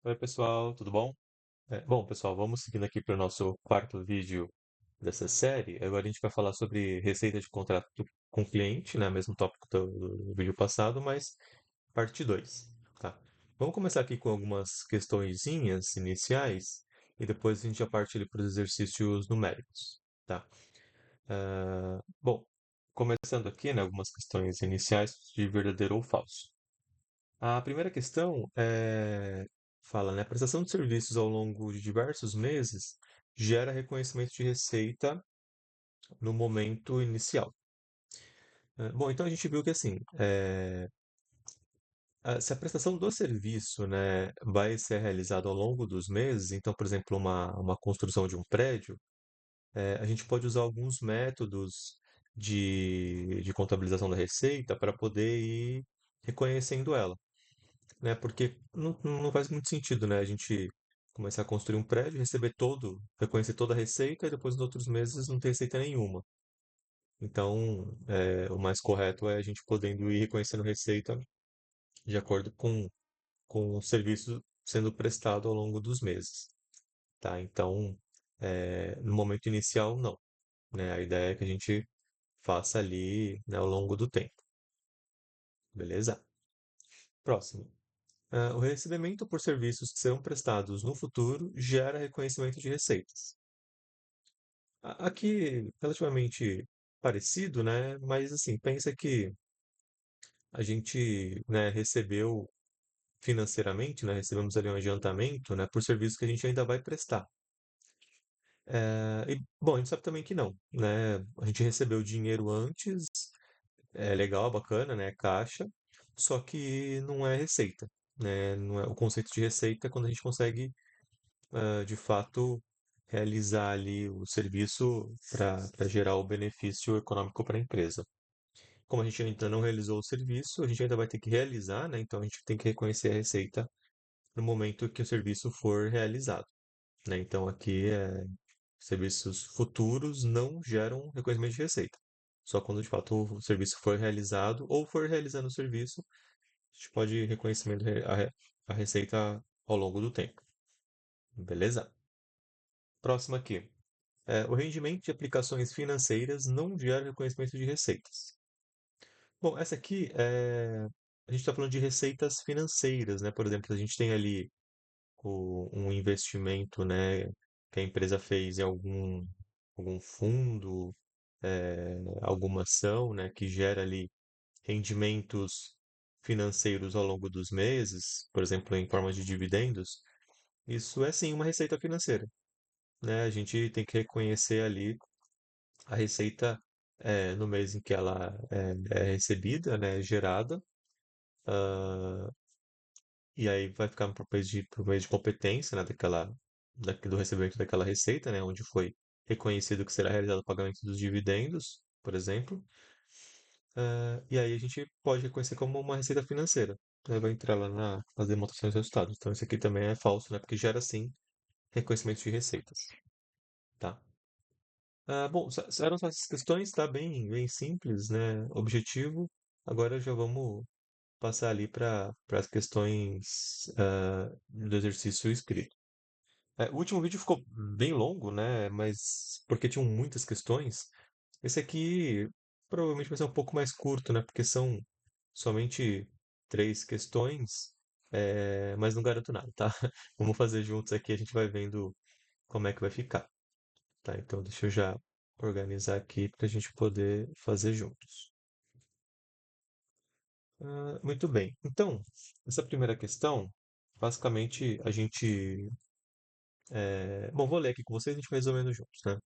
Oi, pessoal, tudo bom? Bom, pessoal, vamos seguindo aqui para o nosso quarto vídeo dessa série. Agora a gente vai falar sobre receita de contrato com cliente, né? Mesmo tópico do vídeo passado, mas parte 2, tá? Vamos começar aqui com algumas questõezinhas iniciais e depois a gente já parte para os exercícios numéricos, tá? Bom, começando aqui, né? Algumas questões iniciais de verdadeiro ou falso. A primeira questão fala, né? A prestação de serviços ao longo de diversos meses gera reconhecimento de receita no momento inicial. Bom, então a gente viu que assim, se a prestação do serviço, né, vai ser realizada ao longo dos meses, então, por exemplo, uma construção de um prédio, a gente pode usar alguns métodos de contabilização da receita para poder ir reconhecendo ela. Né? Porque não faz muito sentido, né? A gente começar a construir um prédio, reconhecer toda a receita e depois nos outros meses não ter receita nenhuma. Então, o mais correto é a gente podendo ir reconhecendo receita de acordo com o serviço sendo prestado ao longo dos meses, tá? Então, no momento inicial, não, né? A ideia é que a gente faça ali, né, ao longo do tempo, beleza? Próximo. O recebimento por serviços que serão prestados no futuro gera reconhecimento de receitas. Aqui, relativamente parecido, né? Mas assim, pensa que a gente, né, recebeu financeiramente, né, recebemos ali um adiantamento, né, por serviços que a gente ainda vai prestar. Bom, a gente sabe também que não, né? A gente recebeu dinheiro antes, é legal, bacana, né? Caixa, só que não é receita, né? Não é, o conceito de receita é quando a gente consegue de fato realizar ali o serviço para gerar o benefício econômico para a empresa. Como a gente ainda não realizou o serviço, a gente ainda vai ter que realizar, né? Então a gente tem que reconhecer a receita no momento que o serviço for realizado, né? Então aqui serviços futuros não geram reconhecimento de receita. Só quando de fato o serviço for realizado ou for realizando o serviço, a gente pode reconhecimento a receita ao longo do tempo. Beleza? Próximo aqui. O rendimento de aplicações financeiras não gera reconhecimento de receitas. Bom, essa aqui a gente está falando de receitas financeiras, né? Por exemplo, a gente tem ali um investimento, né, que a empresa fez em algum fundo, alguma ação, né, que gera ali rendimentos financeiros ao longo dos meses, por exemplo, em forma de dividendos. Isso é sim uma receita financeira, né? A gente tem que reconhecer ali a receita no mês em que ela é recebida, né, é gerada, ah, e aí vai ficar pro mês de competência, né, do recebimento daquela receita, né, onde foi reconhecido que será realizado o pagamento dos dividendos, por exemplo, e aí a gente pode reconhecer como uma receita financeira. Né, vai entrar lá nas demonstrações de resultados. Então isso aqui também é falso, né, porque gera sim reconhecimento de receitas, tá? Bom, eram só essas questões, tá? Bem simples, né? Objetivo. Agora já vamos passar ali para as questões do exercício escrito. O último vídeo ficou bem longo, né? Mas porque tinham muitas questões. Esse aqui provavelmente vai ser um pouco mais curto, né? Porque são somente três questões, mas não garanto nada, tá? Vamos fazer juntos aqui, a gente vai vendo como é que vai ficar. Tá, então deixa eu já organizar aqui para a gente poder fazer juntos. Muito bem. Então, essa primeira questão, basicamente a gente. Bom, vou ler aqui com vocês e a gente vai resolvendo juntos, né?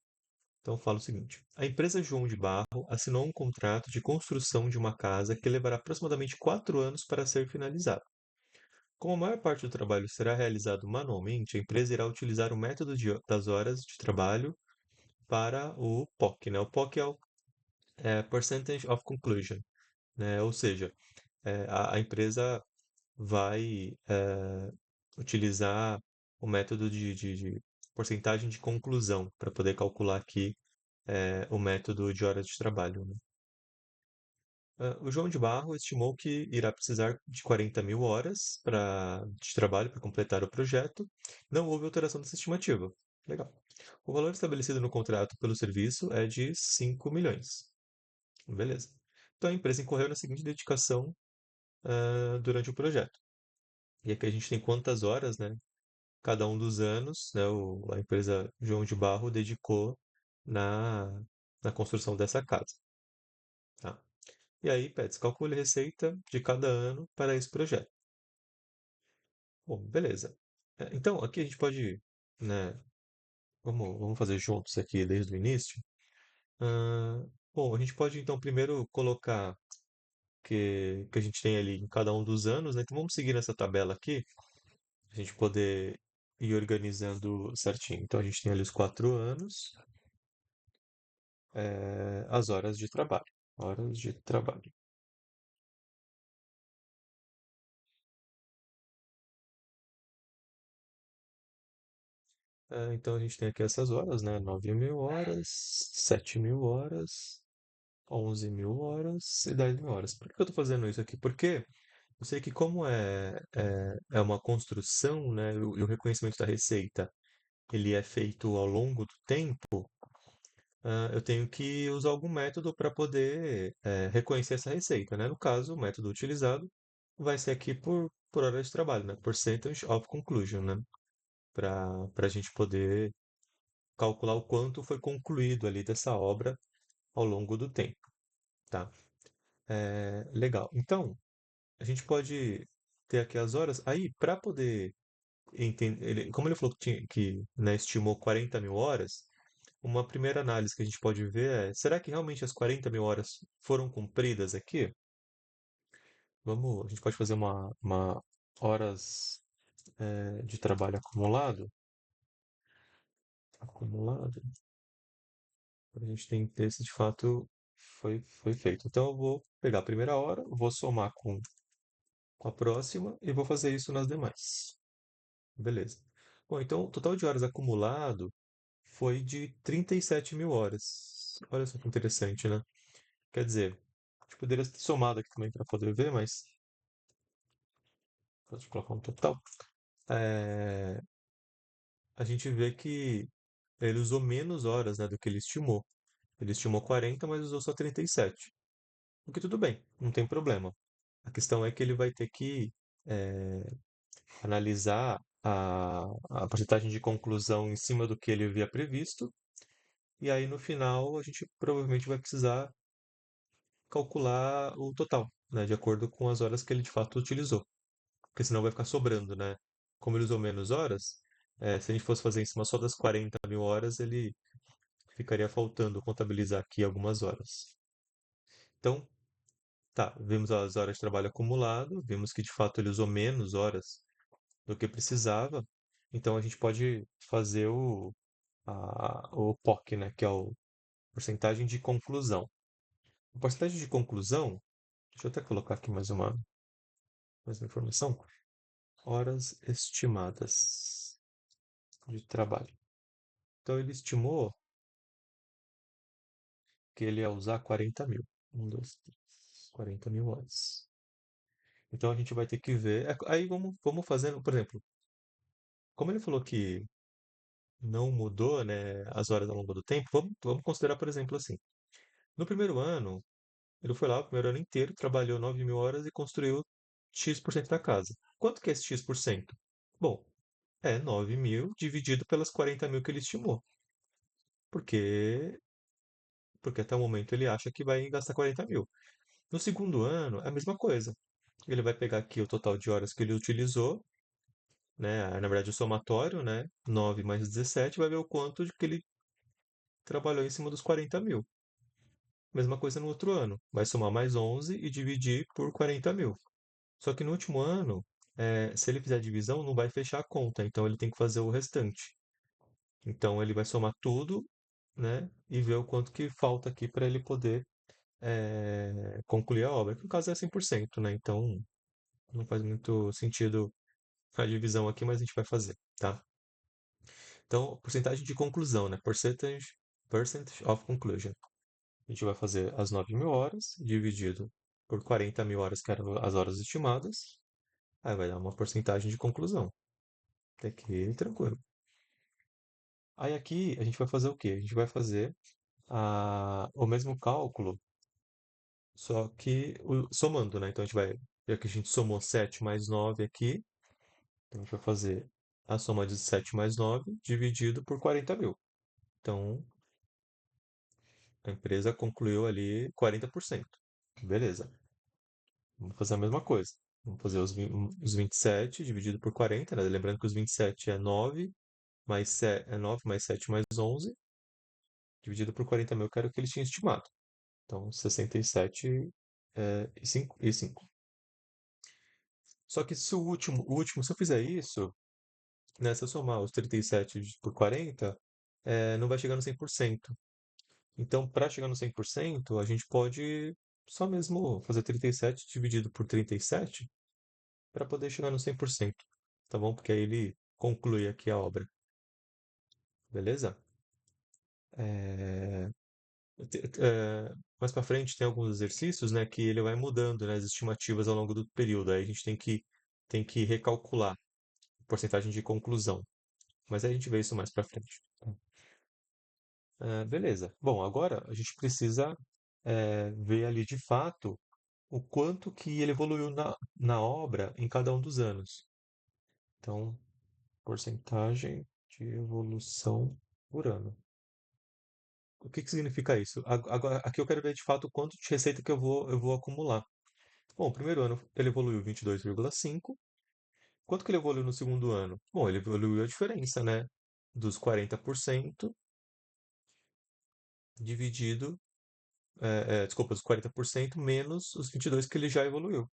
Então, fala o seguinte: a empresa João de Barro assinou um contrato de construção de uma casa que levará aproximadamente 4 anos para ser finalizada. Como a maior parte do trabalho será realizado manualmente, a empresa irá utilizar o método das horas de trabalho para o POC, né? O POC é Percentage of Conclusion, né? Ou seja, a empresa vai utilizar o método de porcentagem de conclusão para poder calcular aqui o método de horas de trabalho, né? O João de Barro estimou que irá precisar de 40 mil horas de trabalho para completar o projeto. Não houve alteração dessa estimativa. Legal. O valor estabelecido no contrato pelo serviço é de 5 milhões. Beleza. Então a empresa incorreu na seguinte dedicação, durante o projeto. E aqui a gente tem quantas horas, né? Cada um dos anos, né? A empresa João de Barro dedicou na, na construção dessa casa. Tá? E aí, Pets, calcule a receita de cada ano para esse projeto. Bom, beleza. Então, aqui a gente pode, né? Vamos fazer juntos aqui desde o início. Ah, bom, a gente pode então primeiro colocar que a gente tem ali em cada um dos anos, né? Então vamos seguir nessa tabela aqui, a gente poder ir organizando certinho. Então a gente tem ali os 4 anos, as horas de trabalho. Horas de trabalho. Então a gente tem aqui essas horas, né? 9 mil horas, 7 mil horas, 11 mil horas e 10 mil horas. Por que eu estou fazendo isso aqui? Porque eu sei que como é uma construção, né? E o reconhecimento da receita, ele é feito ao longo do tempo. Eu tenho que usar algum método para poder reconhecer essa receita, né? No caso, o método utilizado vai ser aqui por hora de trabalho, né? Percentage of conclusion, né? Para a gente poder calcular o quanto foi concluído ali dessa obra ao longo do tempo, tá? Legal. Então, a gente pode ter aqui as horas. Aí, para poder entender, como ele falou né, estimou 40 mil horas, uma primeira análise que a gente pode ver é: será que realmente as 40 mil horas foram cumpridas aqui? A gente pode fazer uma horas de trabalho acumulado, para a gente ter se de fato foi feito. Então eu vou pegar a primeira hora, vou somar com a próxima e vou fazer isso nas demais. Beleza. Bom, então o total de horas acumulado foi de 37 mil horas. Olha só que interessante, né? Quer dizer, a gente poderia ter somado aqui também para poder ver, mas pode colocar um total. É, a gente vê que ele usou menos horas, né, do que ele estimou. Ele estimou 40, mas usou só 37. O que tudo bem, não tem problema. A questão é que ele vai ter que é, analisar a porcentagem de conclusão em cima do que ele havia previsto, e aí no final a gente provavelmente vai precisar calcular o total, né, de acordo com as horas que ele de fato utilizou, porque senão vai ficar sobrando, né? Como ele usou menos horas, se a gente fosse fazer em cima só das 40 mil horas, ele ficaria faltando contabilizar aqui algumas horas. Então, tá, vimos as horas de trabalho acumulado, vimos que de fato ele usou menos horas do que precisava, então a gente pode fazer o POC, né, que é o porcentagem de conclusão. A porcentagem de conclusão, deixa eu até colocar aqui mais uma informação, horas estimadas de trabalho. Então ele estimou que ele ia usar 40 mil. 40 mil horas. Então a gente vai ter que ver. Aí vamos fazendo, por exemplo, como ele falou que não mudou, né, as horas ao longo do tempo, vamos considerar, por exemplo, assim. No primeiro ano, ele foi lá, o primeiro ano inteiro, trabalhou 9 mil horas e construiu X% da casa. Quanto que é esse X%? Bom, é 9 mil dividido pelas 40 mil que ele estimou. Porque, porque até o momento ele acha que vai gastar 40 mil. No segundo ano, é a mesma coisa. Ele vai pegar aqui o total de horas que ele utilizou, né? Na verdade, o somatório, né? 9 mais 17, vai ver o quanto de que ele trabalhou em cima dos 40 mil. Mesma coisa no outro ano. Vai somar mais 11 e dividir por 40 mil. Só que no último ano, se ele fizer a divisão, não vai fechar a conta. Então ele tem que fazer o restante. Então ele vai somar tudo, né? E ver o quanto que falta aqui para ele poder concluir a obra. Que no caso é 100%, né? Então não faz muito sentido a divisão aqui, mas a gente vai fazer, tá? Então, porcentagem de conclusão, né? Percentage of conclusion. A gente vai fazer as 9 mil horas dividido por 40 mil horas, que eram as horas estimadas, aí vai dar uma porcentagem de conclusão. Até aqui, tranquilo. Aí aqui a gente vai fazer o quê? A gente vai fazer o mesmo cálculo, só que somando, né? Então a gente vai, já que a gente somou 7 mais 9 aqui, então a gente vai fazer a soma de 7 mais 9 dividido por 40 mil. Então a empresa concluiu ali 40%. Beleza. Vamos fazer a mesma coisa. Vamos fazer os 27 dividido por 40, né? Lembrando que os 27 é 9 é 9 mais 7 mais 11 dividido por 40 mil, que era o que eles tinham estimado. Então, 67 e 5. Só que se se eu fizer isso, né, se eu somar os 37 por 40, não vai chegar no 100%. Então, para chegar no 100%, a gente pode só mesmo fazer 37 dividido por 37 para poder chegar no 100%, tá bom? Porque aí ele conclui aqui a obra, beleza? É, Mais para frente tem alguns exercícios, né, que ele vai mudando, né, as estimativas ao longo do período. Aí a gente tem que recalcular a porcentagem de conclusão. Mas aí a gente vê isso mais para frente. Tá? Beleza. Bom, agora a gente precisa ver ali de fato o quanto que ele evoluiu na obra em cada um dos anos. Então, porcentagem de evolução por ano. O que que significa isso? Agora, aqui eu quero ver de fato o quanto de receita que eu vou acumular. Bom, o primeiro ano ele evoluiu 22,5. Quanto que ele evoluiu no segundo ano? Bom, ele evoluiu a diferença, né? Dos 40% dividido, desculpa, os 40% menos os 22 que ele já evoluiu.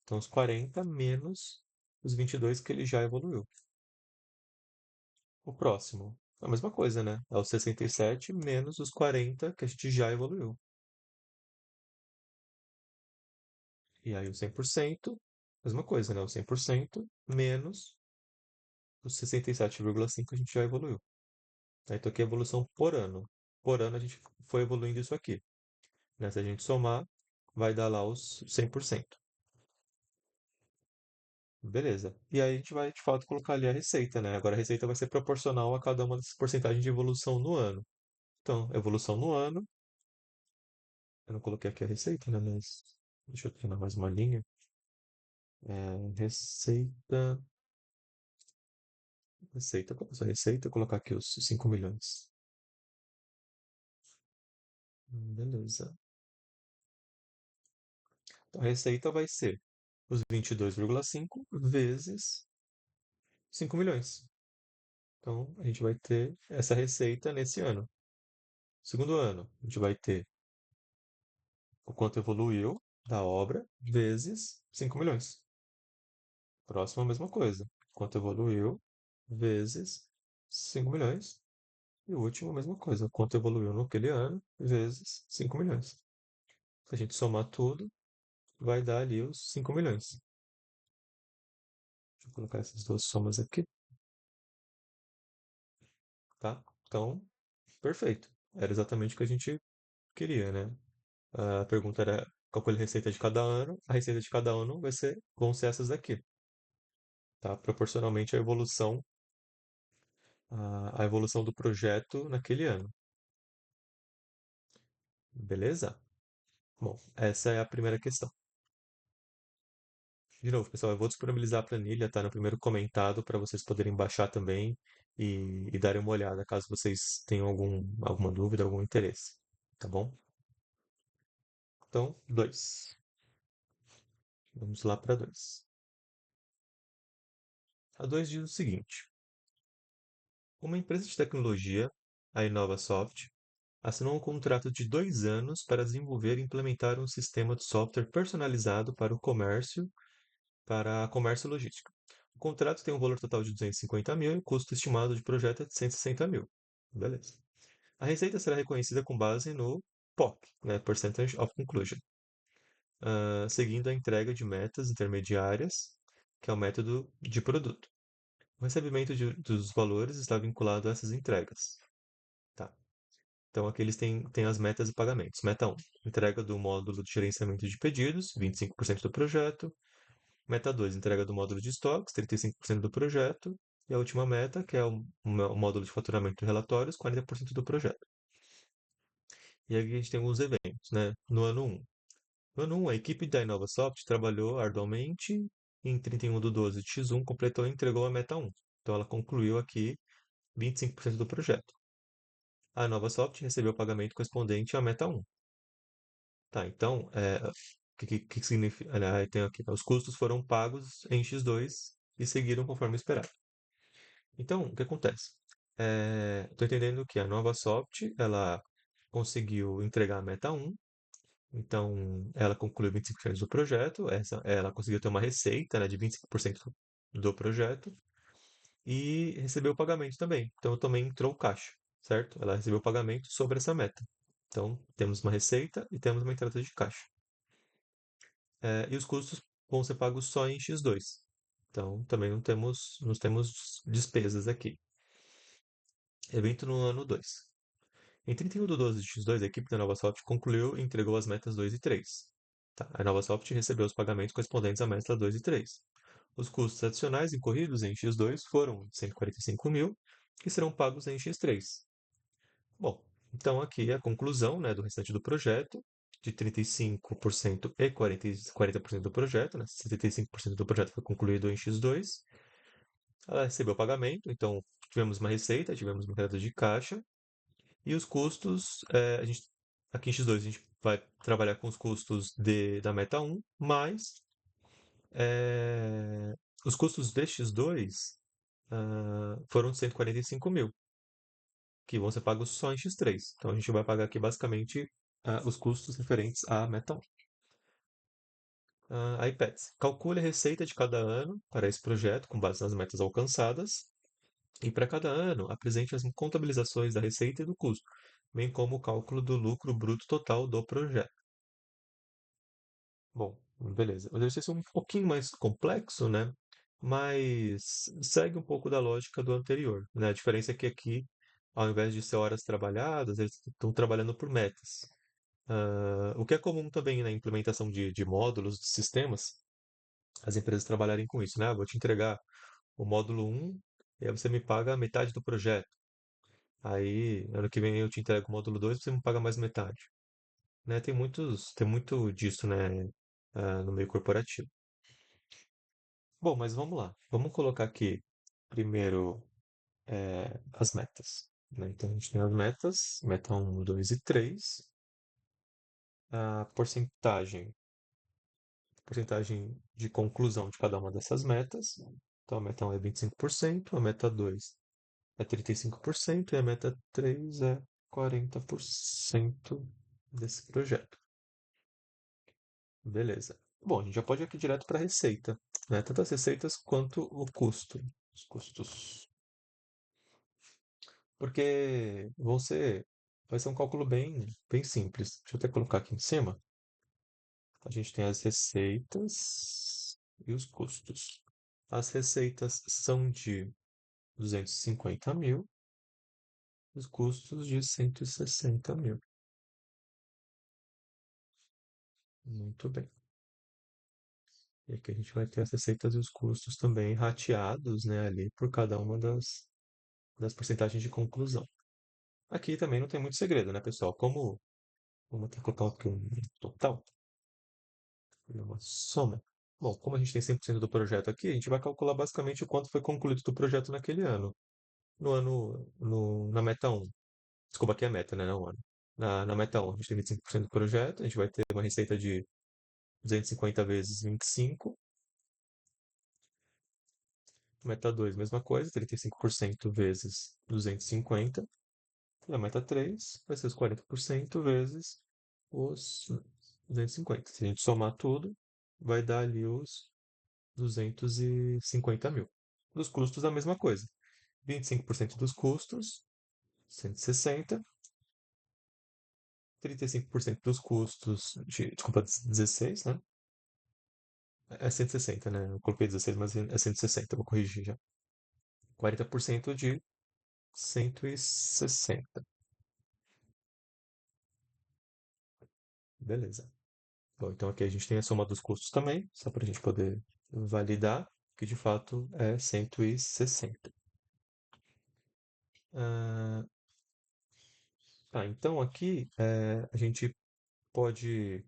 Então, os 40 menos os 22 que ele já evoluiu. O próximo, a mesma coisa, né? É os 67 menos os 40 que a gente já evoluiu. E aí o 100%, mesma coisa, né? O 100% menos os 67,5 que a gente já evoluiu. Tá? Então aqui é evolução por ano. Por ano a gente foi evoluindo isso aqui. Né? Se a gente somar, vai dar lá os 100%. Beleza. E aí a gente vai, de fato, colocar ali a receita, né? Agora a receita vai ser proporcional a cada uma dessas porcentagens de evolução no ano. Então, evolução no ano. Eu não coloquei aqui a receita, né? Mas deixa eu treinar mais uma linha. Receita. Receita. Qual é essa receita? Colocar aqui os 5 milhões. Beleza. Então, a receita vai ser os 22,5 vezes 5 milhões. Então, a gente vai ter essa receita nesse ano. Segundo ano, a gente vai ter o quanto evoluiu da obra vezes 5 milhões. Próximo, a mesma coisa. Quanto evoluiu vezes 5 milhões. E o último, a mesma coisa. Quanto evoluiu naquele ano vezes 5 milhões. Se a gente somar tudo, vai dar ali os 5 milhões. Deixa eu colocar essas duas somas aqui, tá? Então, perfeito. Era exatamente o que a gente queria, né? A pergunta era calcule a receita de cada ano. A receita de cada ano vão ser essas daqui, tá? Proporcionalmente à evolução do projeto naquele ano. Beleza? Bom, essa é a primeira questão. De novo, pessoal, eu vou disponibilizar a planilha, tá no primeiro comentado para vocês poderem baixar também e darem uma olhada caso vocês tenham alguma dúvida, algum interesse, tá bom? Então, 2. Vamos lá para 2. A 2 diz o seguinte: uma empresa de tecnologia, a InovaSoft, assinou um contrato de 2 anos para desenvolver e implementar um sistema de software personalizado para comércio e logística. O contrato tem um valor total de 250 mil e o custo estimado de projeto é de 160 mil. Beleza. A receita será reconhecida com base no POC, né, Percentage of Conclusion, seguindo a entrega de metas intermediárias, que é o método de produto. O recebimento dos valores está vinculado a essas entregas. Tá. Então, aqui eles têm as metas e pagamentos. Meta um, entrega do módulo de gerenciamento de pedidos, 25% do projeto. Meta 2, entrega do módulo de estoques, 35% do projeto. E a última meta, que é o módulo de faturamento e relatórios, 40% do projeto. E aqui a gente tem alguns eventos, né? No ano 1. No ano 1, a equipe da InovaSoft trabalhou arduamente. Em 31 de 12 de X1, completou e entregou a meta 1. Então, ela concluiu aqui 25% do projeto. A InovaSoft recebeu o pagamento correspondente à meta 1. Tá, então, o que significa? Aí tem aqui, os custos foram pagos em X2 e seguiram conforme esperado. Então, o que acontece? Estou entendendo que a NovaSoft, ela conseguiu entregar a meta 1, então ela concluiu 25% do projeto, ela conseguiu ter uma receita, né, de 25% do projeto e recebeu o pagamento também. Então, também entrou o caixa, certo? Ela recebeu o pagamento sobre essa meta. Então, temos uma receita e temos uma entrada de caixa. E os custos vão ser pagos só em X2. Então, também não temos despesas aqui. Evento no ano 2. Em 31 de 12 de X2, a equipe da NovaSoft concluiu e entregou as metas 2 e 3. Tá, a NovaSoft recebeu os pagamentos correspondentes à meta 2 e 3. Os custos adicionais incorridos em X2 foram 145 mil, que serão pagos em X3. Bom, então aqui é a conclusão, né, do restante do projeto, de 35% e 40% do projeto, né? 75% do projeto foi concluído em X2. Ela recebeu o pagamento, então tivemos uma receita, tivemos uma entrada de caixa, e os custos, aqui em X2 a gente vai trabalhar com os custos da meta 1, mais é, os custos de X2 foram de 145 mil, que vão ser pagos só em X3. Então a gente vai pagar aqui basicamente os custos referentes à meta 1. iPads. Calcule a receita de cada ano para esse projeto com base nas metas alcançadas. E para cada ano, apresente as contabilizações da receita e do custo, bem como o cálculo do lucro bruto total do projeto. Bom, beleza. O exercício é um pouquinho mais complexo, né? Mas segue um pouco da lógica do anterior, né? A diferença é que aqui, ao invés de ser horas trabalhadas, eles estão trabalhando por metas. O que é comum também na implementação de módulos, de sistemas, as empresas trabalharem com isso, né? Vou te entregar o módulo um e aí você me paga a metade do projeto. Aí, ano que vem eu te entrego o módulo 2 você me paga mais metade. Né? Tem muito disso, né? No meio corporativo. Bom, mas vamos lá. Vamos colocar aqui primeiro as metas. Né? Então a gente tem as metas, meta um 2 e 3. A porcentagem de conclusão de cada uma dessas metas. Então a meta um é 25%, a meta 2 é 35% e a meta 3 é 40% desse projeto. Beleza. Bom, a gente já pode ir aqui direto para a receita, né? Tanto as receitas quanto o custo. Os custos. Porque vai ser um cálculo bem simples. Deixa eu até colocar aqui em cima. A gente tem as receitas e os custos. As receitas são de 250 mil, os custos de 160 mil. Muito bem. E aqui a gente vai ter as receitas e os custos também rateados, né, ali por cada uma das porcentagens de conclusão. Aqui também não tem muito segredo, né, pessoal? Vamos até colocar aqui um total, uma soma. Bom, como a gente tem 100% do projeto aqui, a gente vai calcular basicamente o quanto foi concluído do projeto naquele ano. Na meta um. Desculpa, aqui é a meta, né? Não o ano. Na meta um, a gente tem 25% do projeto, a gente vai ter uma receita de 250 vezes 25. Meta 2, mesma coisa, 35% vezes 250. E a meta 3 vai ser os 40% vezes os 250. Se a gente somar tudo, vai dar ali os 250 mil. Dos custos, a mesma coisa. 25% dos custos, 160. 35% dos custos, desculpa, 16, né? É 160, né? Eu coloquei 16, mas é 160, vou corrigir já. 40% de 160. Beleza. Bom, então aqui a gente tem a soma dos custos também, só para a gente poder validar que de fato é 160. Ah, tá, então aqui a gente pode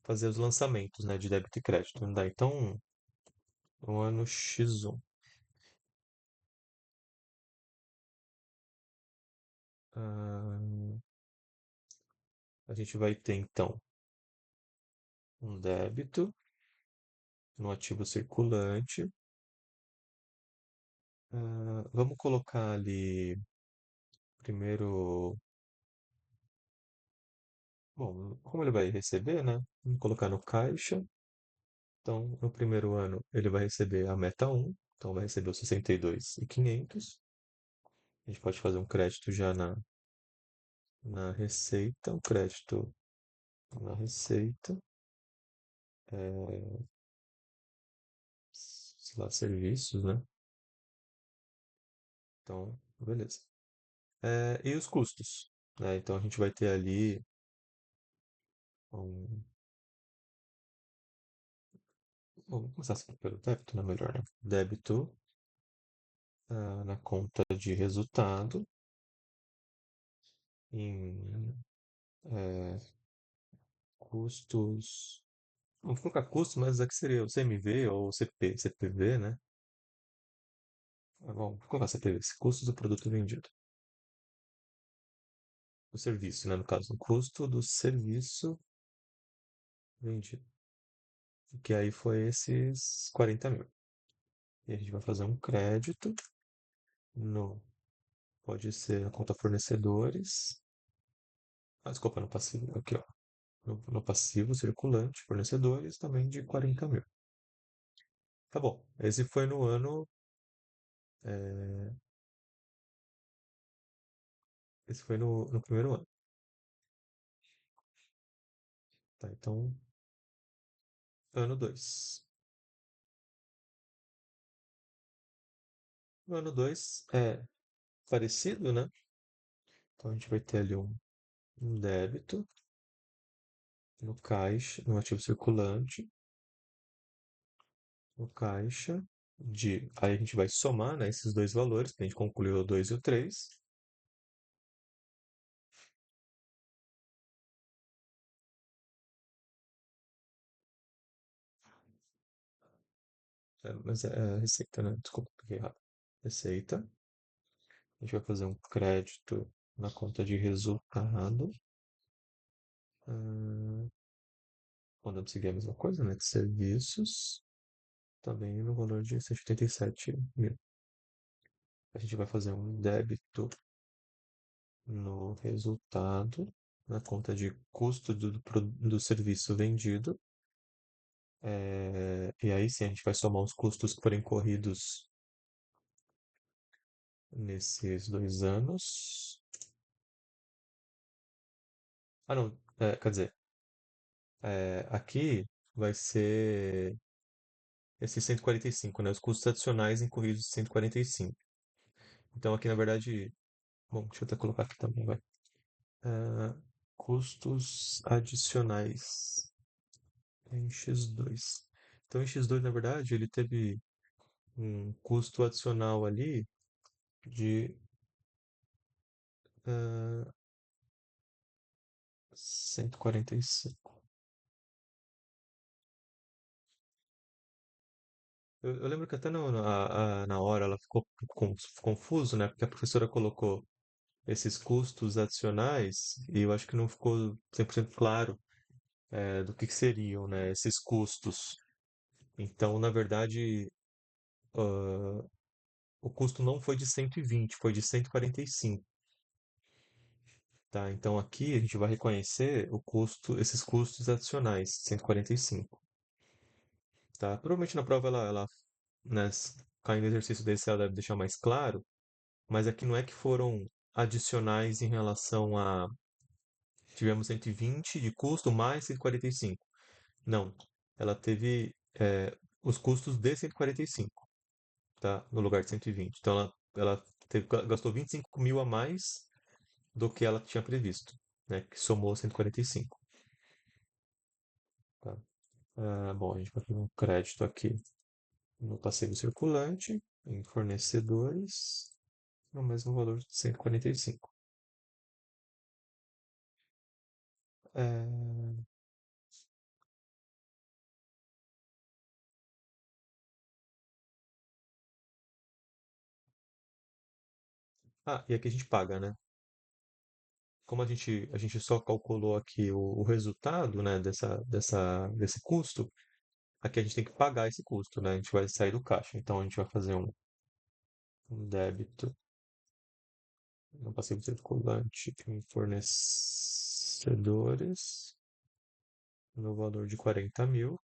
fazer os lançamentos, né, de débito e crédito. Não dá? Então, no ano X1, ah, a gente vai ter então um débito no ativo circulante. Vamos colocar ali primeiro. Bom, como ele vai receber, né? Vamos colocar no caixa. Então, no primeiro ano, ele vai receber a meta um. Então, vai receber os 62.500. A gente pode fazer um crédito já na receita. Um crédito na receita. Sei lá, serviços, né? Então, beleza. E os custos, né? Então, a gente vai ter ali um. Bom, vamos começar assim pelo débito, né? Melhor, né? Débito na conta de resultado em é, custos. Vamos colocar custos, mas aqui seria o CMV ou o CPV, né? Bom, vou colocar CPV, custos do produto vendido. O serviço, né? No caso, o custo do serviço vendido. Que aí foi esses 40.000. E a gente vai fazer um crédito no. Pode ser na conta fornecedores. Desculpa, no passivo. Aqui, ó. No passivo circulante, fornecedores, também de 40.000. Tá bom. Esse foi no ano. é, Esse foi no primeiro ano. Tá, então, ano 2. No ano 2 é parecido, né? Então a gente vai ter ali um débito no caixa, no ativo circulante, no caixa de. Aí a gente vai somar, né, esses dois valores, que a gente concluiu o 2 e o 3. Mas é receita, né? Desculpa, peguei errado. Receita. A gente vai fazer um crédito na conta de resultado. Ah, Podemos seguir a mesma coisa, né? De serviços. Também no valor de 187.000. A gente vai fazer um débito no resultado, na conta de custo do serviço vendido. E aí sim a gente vai somar os custos que forem corridos nesses 2 anos. Ah, não, quer dizer, aqui vai ser esses 145, né? Os custos adicionais incorridos de 145. Então aqui, na verdade, bom, deixa eu até colocar aqui também, vai. Ah, Custos adicionais em X2. Então, em X2, na verdade, ele teve um custo adicional ali de 145. Eu lembro que até na hora ela ficou confuso, né? Porque a professora colocou esses custos adicionais e eu acho que não ficou 100% claro do que seriam, né, esses custos. Então, na verdade, ah, o custo não foi de 120, foi de 145. Tá? Então aqui a gente vai reconhecer esses custos adicionais, 145. Tá? Provavelmente na prova né, caindo no exercício desse, ela deve deixar mais claro, mas aqui não é que foram adicionais em relação a. Tivemos 120 de custo mais 145. Não. Ela teve os custos de 145, tá? No lugar de 120. Então ela gastou 25.000 a mais do que ela tinha previsto, né? Que somou 145. Tá? Bom, a gente vai fazer um crédito aqui no passivo circulante, em fornecedores, no mesmo valor de 145. É, e aqui a gente paga, né? Como a gente só calculou aqui o resultado, né, desse custo, aqui a gente tem que pagar esse custo, né? A gente vai sair do caixa. Então a gente vai fazer um débito no passivo circulante em fornecedores no valor de 40 mil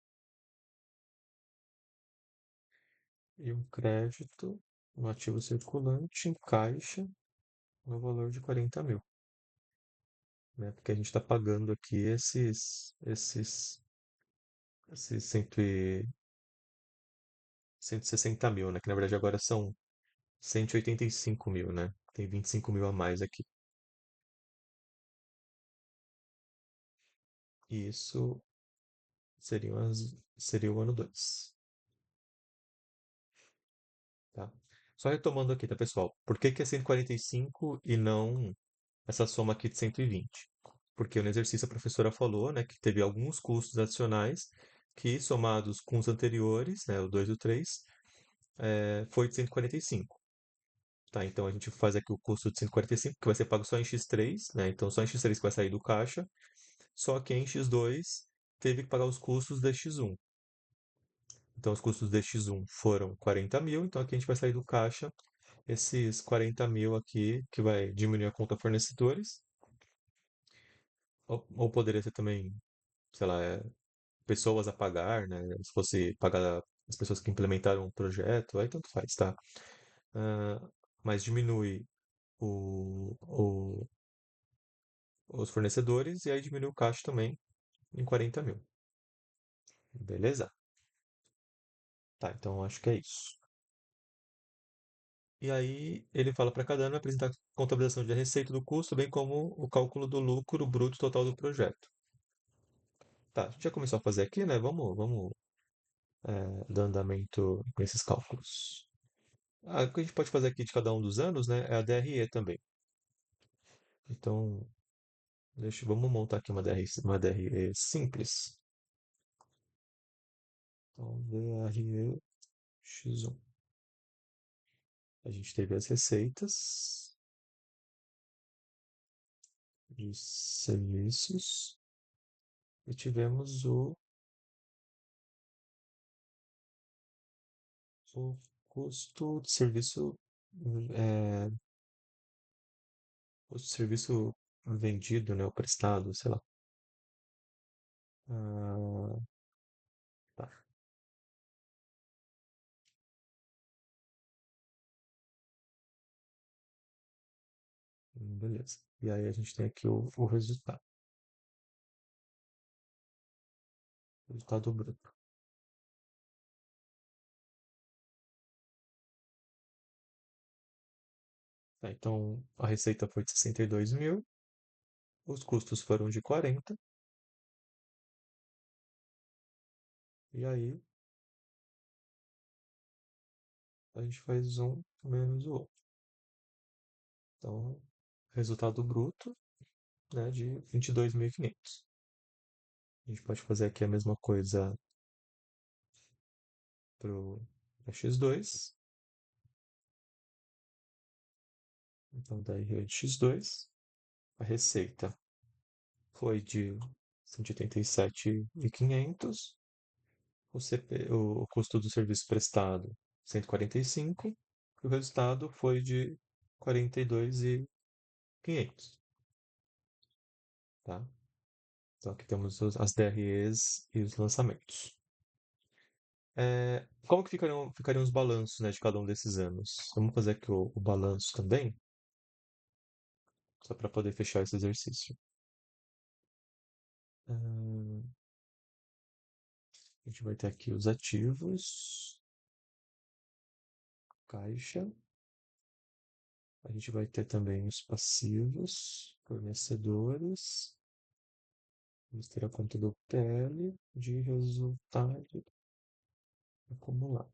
e um crédito no ativo circulante em caixa no valor de 40 mil, né? Porque a gente está pagando aqui esses 160 mil, né? Que na verdade agora são 185 mil, né? Tem 25 mil a mais aqui. E isso seria o ano 2, tá? Só retomando aqui, tá, pessoal? Por que que é 145 e não essa soma aqui de 120? Porque no exercício a professora falou, né, que teve alguns custos adicionais que, somados com os anteriores, né, o 2 e o 3, foi de 145. Tá, então a gente faz aqui o custo de 145, que vai ser pago só em X3, né? Então só em X3 que vai sair do caixa, só que em X2 teve que pagar os custos da X1. Então os custos da X1 foram 40 mil, então aqui a gente vai sair do caixa esses 40 mil aqui, que vai diminuir a conta fornecedores, ou poderia ser também, sei lá, pessoas a pagar, né? Se fosse pagar as pessoas que implementaram o projeto, aí tanto faz, tá? Ah, mas diminui os fornecedores e aí diminui o caixa também em 40 mil. Beleza? Tá, então acho que é isso. E aí ele fala para cada ano apresentar a contabilização da receita do custo, bem como o cálculo do lucro bruto total do projeto. Tá, a gente já começou a fazer aqui, né? Vamos dar andamento nesses cálculos. O que a gente pode fazer aqui de cada um dos anos, né? É a DRE também. Então, vamos montar aqui uma DRE simples. Então, DRE X1. A gente teve as receitas de serviços e tivemos o custo de serviço, é, custo de serviço vendido, né? O prestado, sei lá. Ah, tá, beleza. E aí a gente tem aqui o resultado bruto. Tá, então, a receita foi de 62 mil, os custos foram de 40, e aí a gente faz um menos o outro. Então, resultado bruto, né, de 22.500. A gente pode fazer aqui a mesma coisa para o X2. Então, daí de X2, a receita foi de 187.500, o custo do serviço prestado 145, e o resultado foi de 42.500, tá? Então aqui temos as DREs e os lançamentos. Como que ficariam os balanços, né, de cada um desses anos? Vamos fazer aqui o balanço também, só para poder fechar esse exercício. Ah, a gente vai ter aqui os ativos, caixa. A gente vai ter também os passivos, fornecedores, Vamos ter a conta do PL de resultado acumulado.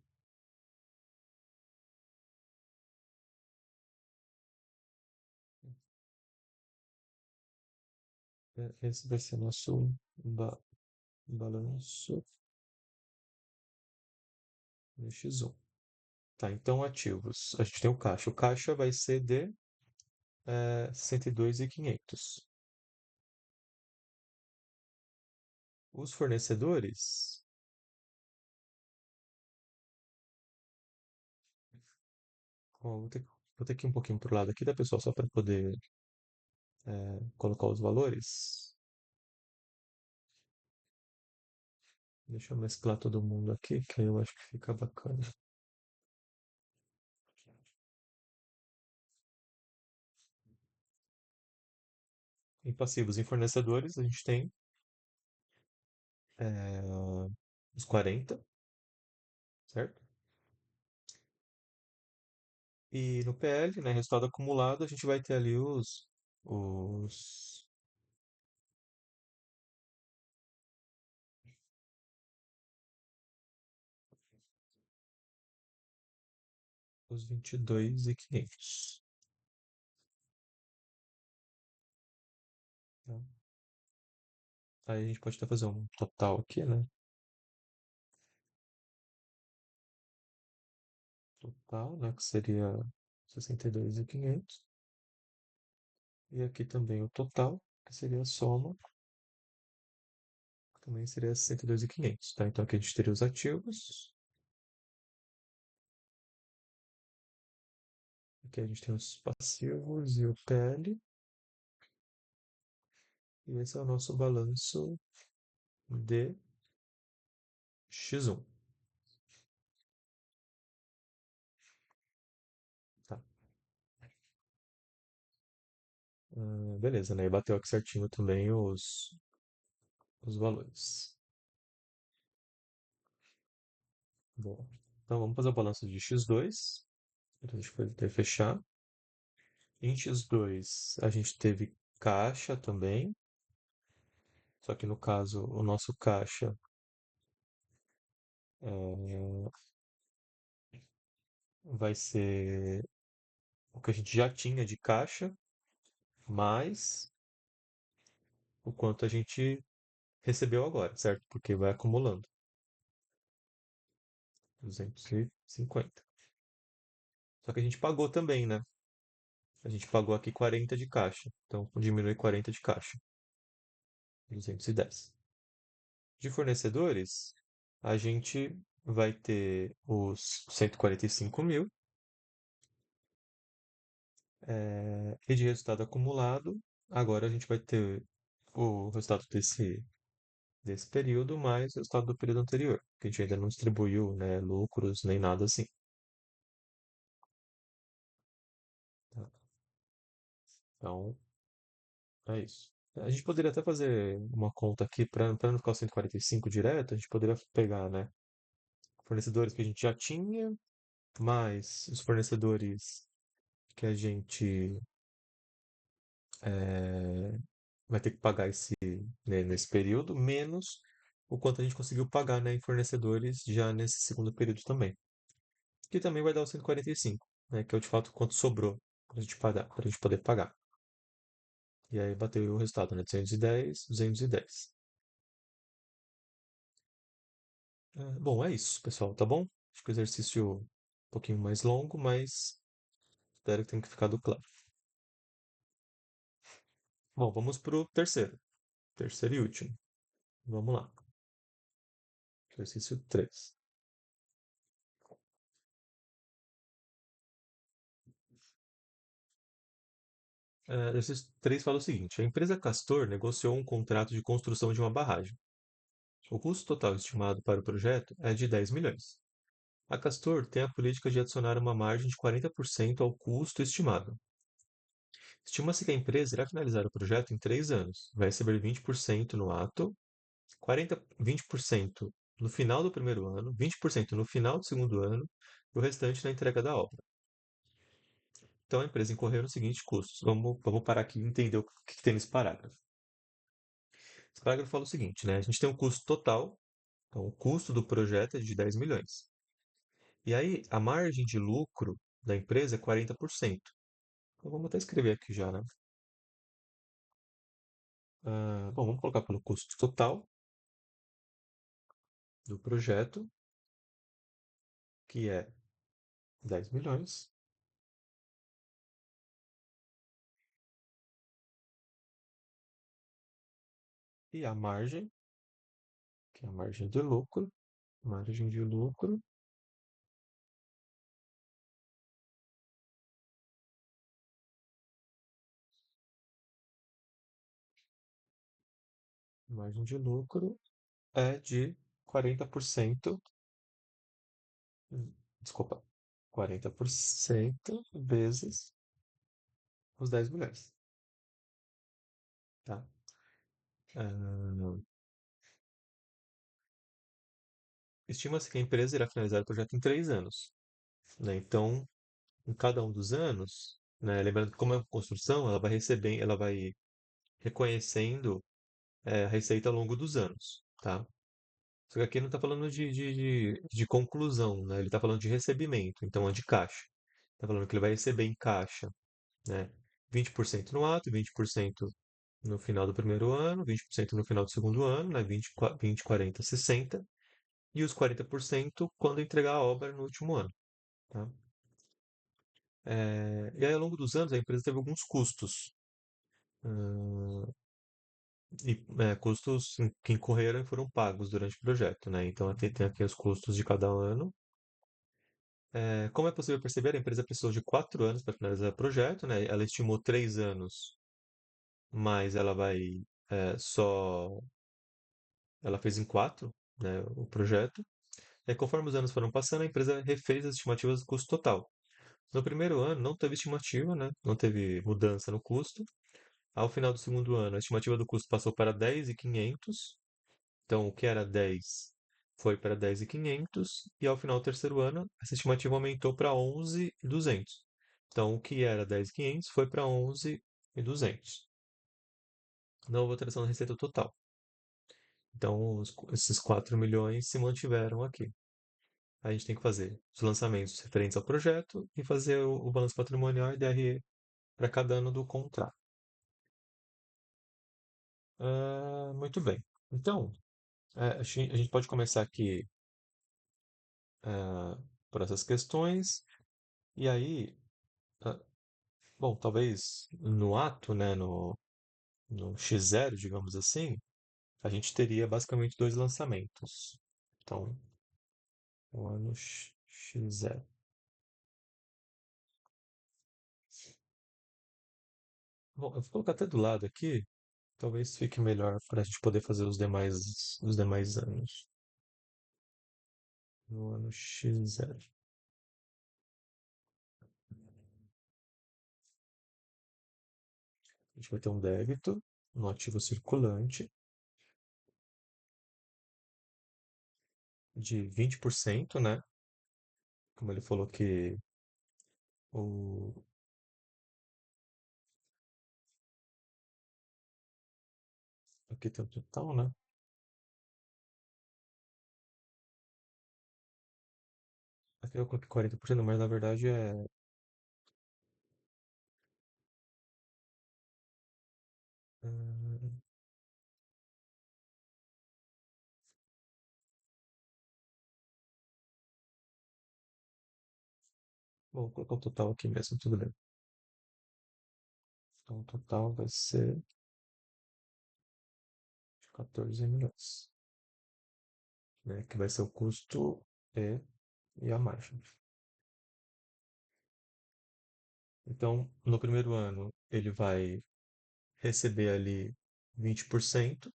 Esse vai ser nosso ba- balanço de X1. Tá, então ativos. A gente tem o caixa. O caixa vai ser de 62.500. Os fornecedores, ó, vou ter que ir um pouquinho pro lado aqui da pessoal só para poder colocar os valores. Deixa eu mesclar todo mundo aqui, que aí eu acho que fica bacana. Em passivos em fornecedores, a gente tem os 40, certo? E no PL, né, resultado acumulado, a gente vai ter ali os, os 22.500. Tá? Aí a gente pode até fazer um total aqui, né? Total, né, que seria 62.500. E aqui também o total, que seria a soma, que também seria 62.500, tá? Então aqui a gente teria os ativos, aqui a gente tem os passivos e o PL, e esse é o nosso balanço de X1, tá? Beleza, né? E bateu aqui certinho também os valores. Bom, então vamos fazer o balanço de X2, para a gente poder fechar. Em X2 a gente teve caixa também, só que no caso o nosso caixa é, vai ser o que a gente já tinha de caixa, mais o quanto a gente recebeu agora, certo? Porque vai acumulando. 250. Só que a gente pagou também, né? A gente pagou aqui 40 de caixa. Então diminui 40 de caixa. 210. De fornecedores, a gente vai ter os 145.000. E de resultado acumulado, agora a gente vai ter o resultado desse período mais o resultado do período anterior, que a gente ainda não distribuiu, né, lucros nem nada assim. Tá? Então, é isso. A gente poderia até fazer uma conta aqui para não ficar o 145 direto, a gente poderia pegar, né, fornecedores que a gente já tinha, mais os fornecedores que a gente eh, vai ter que pagar né, nesse período, menos o quanto a gente conseguiu pagar, né, em fornecedores já nesse segundo período também. Que também vai dar os 145, né, que é de fato quanto sobrou para a gente pagar, para a gente poder pagar. E aí bateu o resultado, né? 210, 210. Bom, é isso, pessoal, tá bom? Acho que o exercício um pouquinho mais longo, mas espero que tenha ficado claro. Bom, vamos pro terceiro. Terceiro e último. Vamos lá. Exercício 3. Exercício 3 fala o seguinte: a empresa Castor negociou um contrato de construção de uma barragem. O custo total estimado para o projeto é de 10 milhões. A Castor tem a política de adicionar uma margem de 40% ao custo estimado. Estima-se que a empresa irá finalizar o projeto em 3 anos. Vai receber 20% no ato, 20% no final do primeiro ano, 20% no final do segundo ano e o restante na entrega da obra. Então a empresa incorreu nos seguintes custos. Vamos parar aqui e entender o que tem nesse parágrafo. Esse parágrafo fala o seguinte, né? A gente tem um custo total, então o custo do projeto é de 10 milhões. E aí a margem de lucro da empresa é 40%. Então vamos até escrever aqui já, né? Bom, vamos colocar pelo custo total do projeto, que é 10 milhões, e a margem, que é a margem de lucro, margem de lucro é de 40%, desculpa, 40% vezes os 10 milhões, tá? Ah, estima-se que a empresa irá finalizar o projeto em 3 anos, né? Então, em cada um dos anos, né, lembrando que como é uma construção, ela vai recebendo, ela vai reconhecendo a receita ao longo dos anos, tá? Só que aqui não está falando de conclusão, né? Ele está falando de recebimento, então é de caixa. Está falando que ele vai receber em caixa, né? 20% no ato, 20% no final do primeiro ano, 20% no final do segundo ano, né? 20, 40, 60, e os 40% quando entregar a obra no último ano, tá? E aí, ao longo dos anos, a empresa teve alguns custos, hum, custos que incorreram e foram pagos durante o projeto, né? Então, tem aqui os custos de cada ano. Como é possível perceber, a empresa precisou de 4 anos para finalizar o projeto, né? Ela estimou 3 anos, mas ela vai só. Ela fez em quatro, né, o projeto. E conforme os anos foram passando, a empresa refez as estimativas do custo total. No primeiro ano, não teve estimativa, né? Não teve mudança no custo. Ao final do segundo ano, a estimativa do custo passou para 10.500. Então, o que era 10 foi para 10.500 e ao final do terceiro ano, essa estimativa aumentou para 11.200. Então, o que era 10.500 foi para 11.200. Não houve alteração na receita total. Então, esses 4 milhões se mantiveram aqui. A gente tem que fazer os lançamentos referentes ao projeto e fazer o balanço patrimonial e DRE para cada ano do contrato. Muito bem. Então, a gente pode começar aqui por essas questões. E aí, ah, bom, talvez no ato, né, no X0, digamos assim, a gente teria basicamente dois lançamentos. Então, o ano X0. Bom, eu vou colocar até do lado aqui, talvez fique melhor para a gente poder fazer os demais anos. No ano X0. A gente vai ter um débito no ativo circulante de 20%, né? Como ele falou que o, aqui tem o total, né? Aqui eu coloquei 40%, mas na verdade hum, vou colocar o total aqui mesmo, tudo bem. Então o total vai ser de 14 milhões, né? Que vai ser o custo e a margem. Então, no primeiro ano, ele vai receber ali 20%,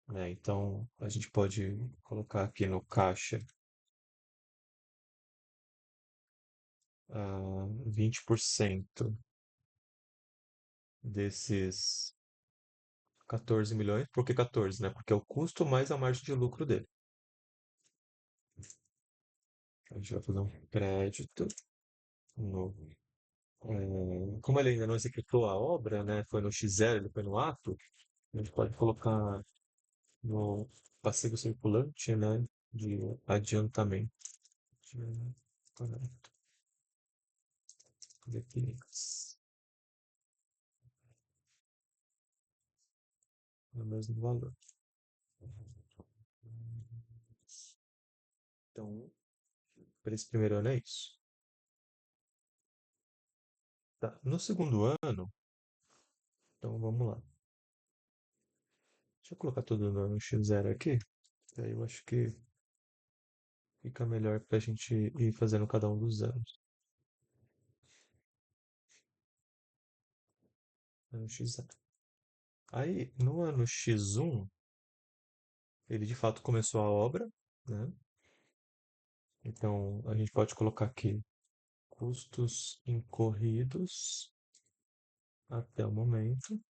né? Então, a gente pode colocar aqui no caixa 20% desses 14 milhões. Por que 14, né? Porque é o custo mais a margem de lucro dele. A gente vai fazer um crédito no. Como ele ainda não executou a obra, né? Foi no X0, ele foi no ato. A gente pode colocar no passivo circulante, né? De adiantamento. Adiantamento. Definix. É o mesmo valor. Então, para esse primeiro ano é isso. Tá. No segundo ano, então vamos lá. Deixa eu colocar tudo no X0 aqui. Aí eu acho que fica melhor para a gente ir fazendo cada um dos anos. Ano X0. Aí, no ano X1, ele de fato começou a obra, né? Então, a gente pode colocar aqui custos incorridos até o momento.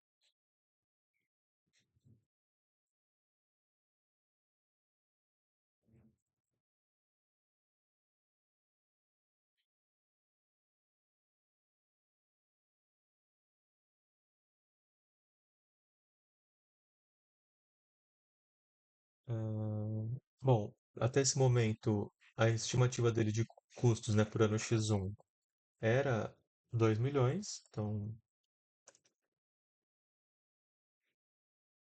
Ah, bom, até esse momento, a estimativa dele de custos, né, por ano X1 era 2 milhões. Então,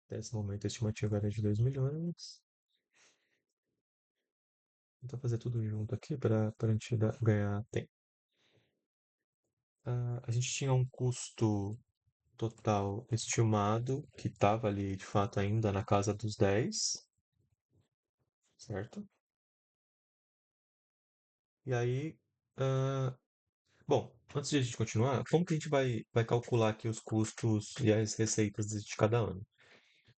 até esse momento, a estimativa era de 2 milhões. Vou fazer tudo junto aqui para a gente ganhar tempo. A gente tinha um custo total estimado que estava ali, de fato, ainda na casa dos 10, certo? E aí, ah, bom, antes de a gente continuar, como que a gente vai calcular aqui os custos e as receitas de cada ano?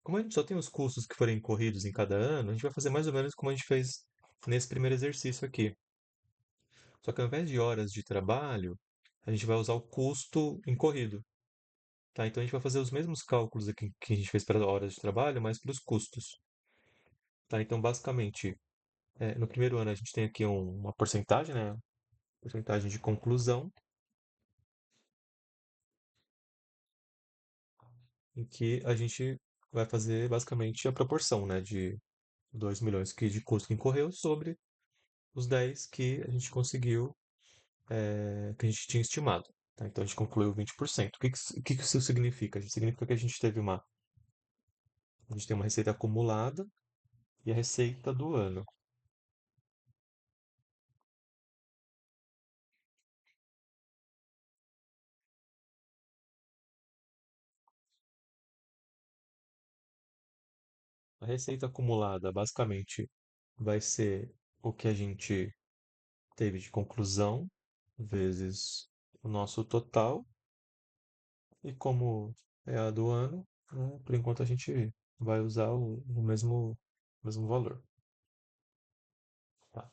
Como a gente só tem os custos que forem incorridos em cada ano, a gente vai fazer mais ou menos como a gente fez nesse primeiro exercício aqui. Só que ao invés de horas de trabalho, a gente vai usar o custo incorrido. Tá? Então a gente vai fazer os mesmos cálculos aqui que a gente fez para horas de trabalho, mas para os custos. Tá? Então, basicamente, no primeiro ano a gente tem aqui uma porcentagem, né? Porcentagem de conclusão, em que a gente vai fazer basicamente a proporção, né? De 2 milhões de custo que incorreu sobre os 10 que a gente conseguiu, que a gente tinha estimado. Tá? Então a gente concluiu 20%. O que que isso significa? Significa que a gente tem uma receita acumulada e a receita do ano. A receita acumulada basicamente vai ser o que a gente teve de conclusão vezes o nosso total. E como é a do ano, né, por enquanto a gente vai usar o mesmo valor. Tá?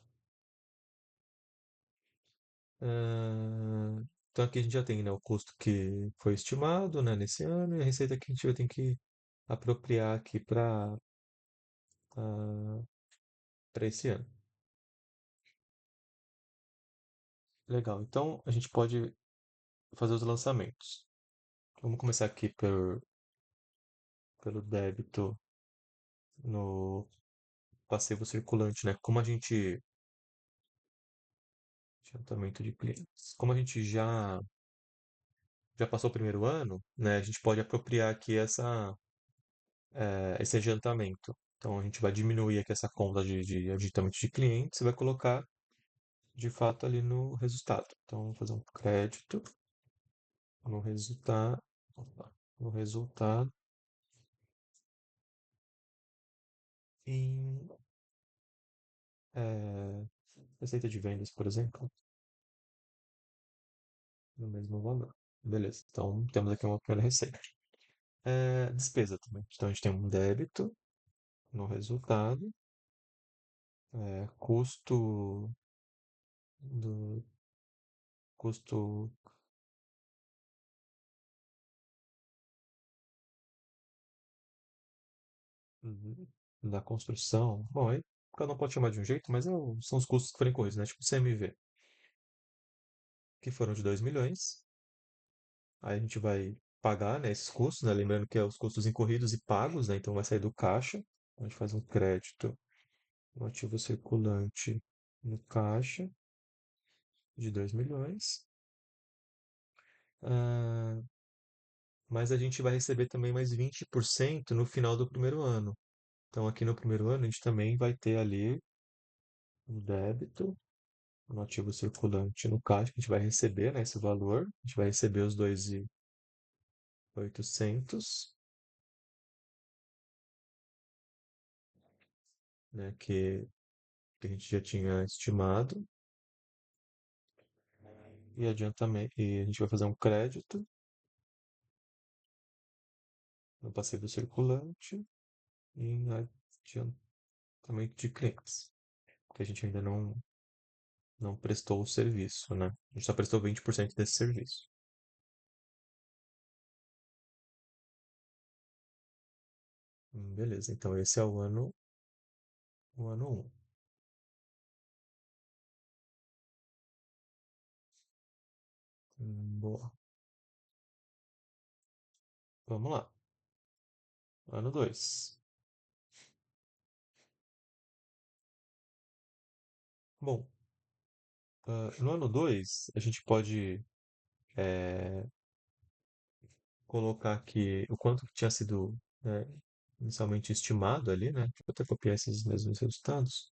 Então aqui a gente já tem, né, o custo que foi estimado, né, nesse ano e a receita que a gente vai ter que apropriar aqui para esse ano. Legal. Então a gente pode fazer os lançamentos. Vamos começar aqui pelo débito no passivo circulante, né? Como a gente adiantamento de clientes. Como a gente já passou o primeiro ano, né? A gente pode apropriar aqui esse adiantamento. Então a gente vai diminuir aqui essa conta de adiantamento de clientes e vai colocar de fato ali no resultado. Então vamos fazer um crédito no resultado, no resultado em é, receita de vendas, por exemplo, no mesmo valor. Beleza. Então temos aqui uma primeira receita. Despesa também. Então a gente tem um débito no resultado, custo do custo uhum, da construção. Bom, aí cada um pode chamar de um jeito, mas são os custos que forem corridos, né? Tipo CMV, que foram de 2 milhões. Aí a gente vai pagar, né, esses custos, né? Lembrando que é os custos incorridos e pagos, né? Então vai sair do caixa. A gente faz um crédito no ativo circulante no caixa de 2 milhões. Ah, mas a gente vai receber também mais 20% no final do primeiro ano. Então, aqui no primeiro ano, a gente também vai ter ali um débito no ativo circulante no caixa, que a gente vai receber, né, esse valor. A gente vai receber os 2.800, né, que a gente já tinha estimado. E adiantamento, e a gente vai fazer um crédito no passivo circulante e em adiantamento de clientes, porque a gente ainda não prestou o serviço, né? A gente só prestou 20% desse serviço. Beleza, então esse é o ano um. Boa. Vamos lá. Ano 2. Bom, no ano 2 a gente pode colocar aqui o quanto que tinha sido, né, inicialmente estimado ali, né? Deixa eu até copiar esses mesmos resultados.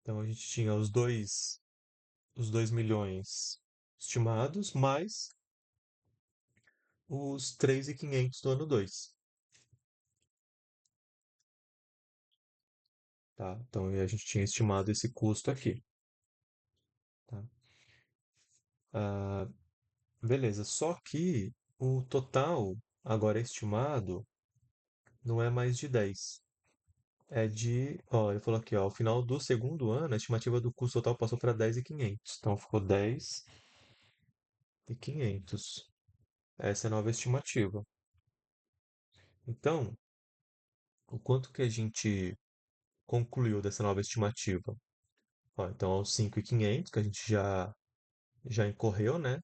Então a gente tinha os dois milhões estimados, mais os 3.500 do ano 2, tá? Então a gente tinha estimado esse custo aqui, tá? Ah, beleza, só que o total agora estimado não é mais de 10. É de, ó, ele falou aqui, ó, ao final do segundo ano, a estimativa do custo total passou para 10.500. Então ficou 10.500. Essa é a nova estimativa. Então, o quanto que a gente concluiu dessa nova estimativa? Ó, então, os 5.500 que a gente já incorreu, né?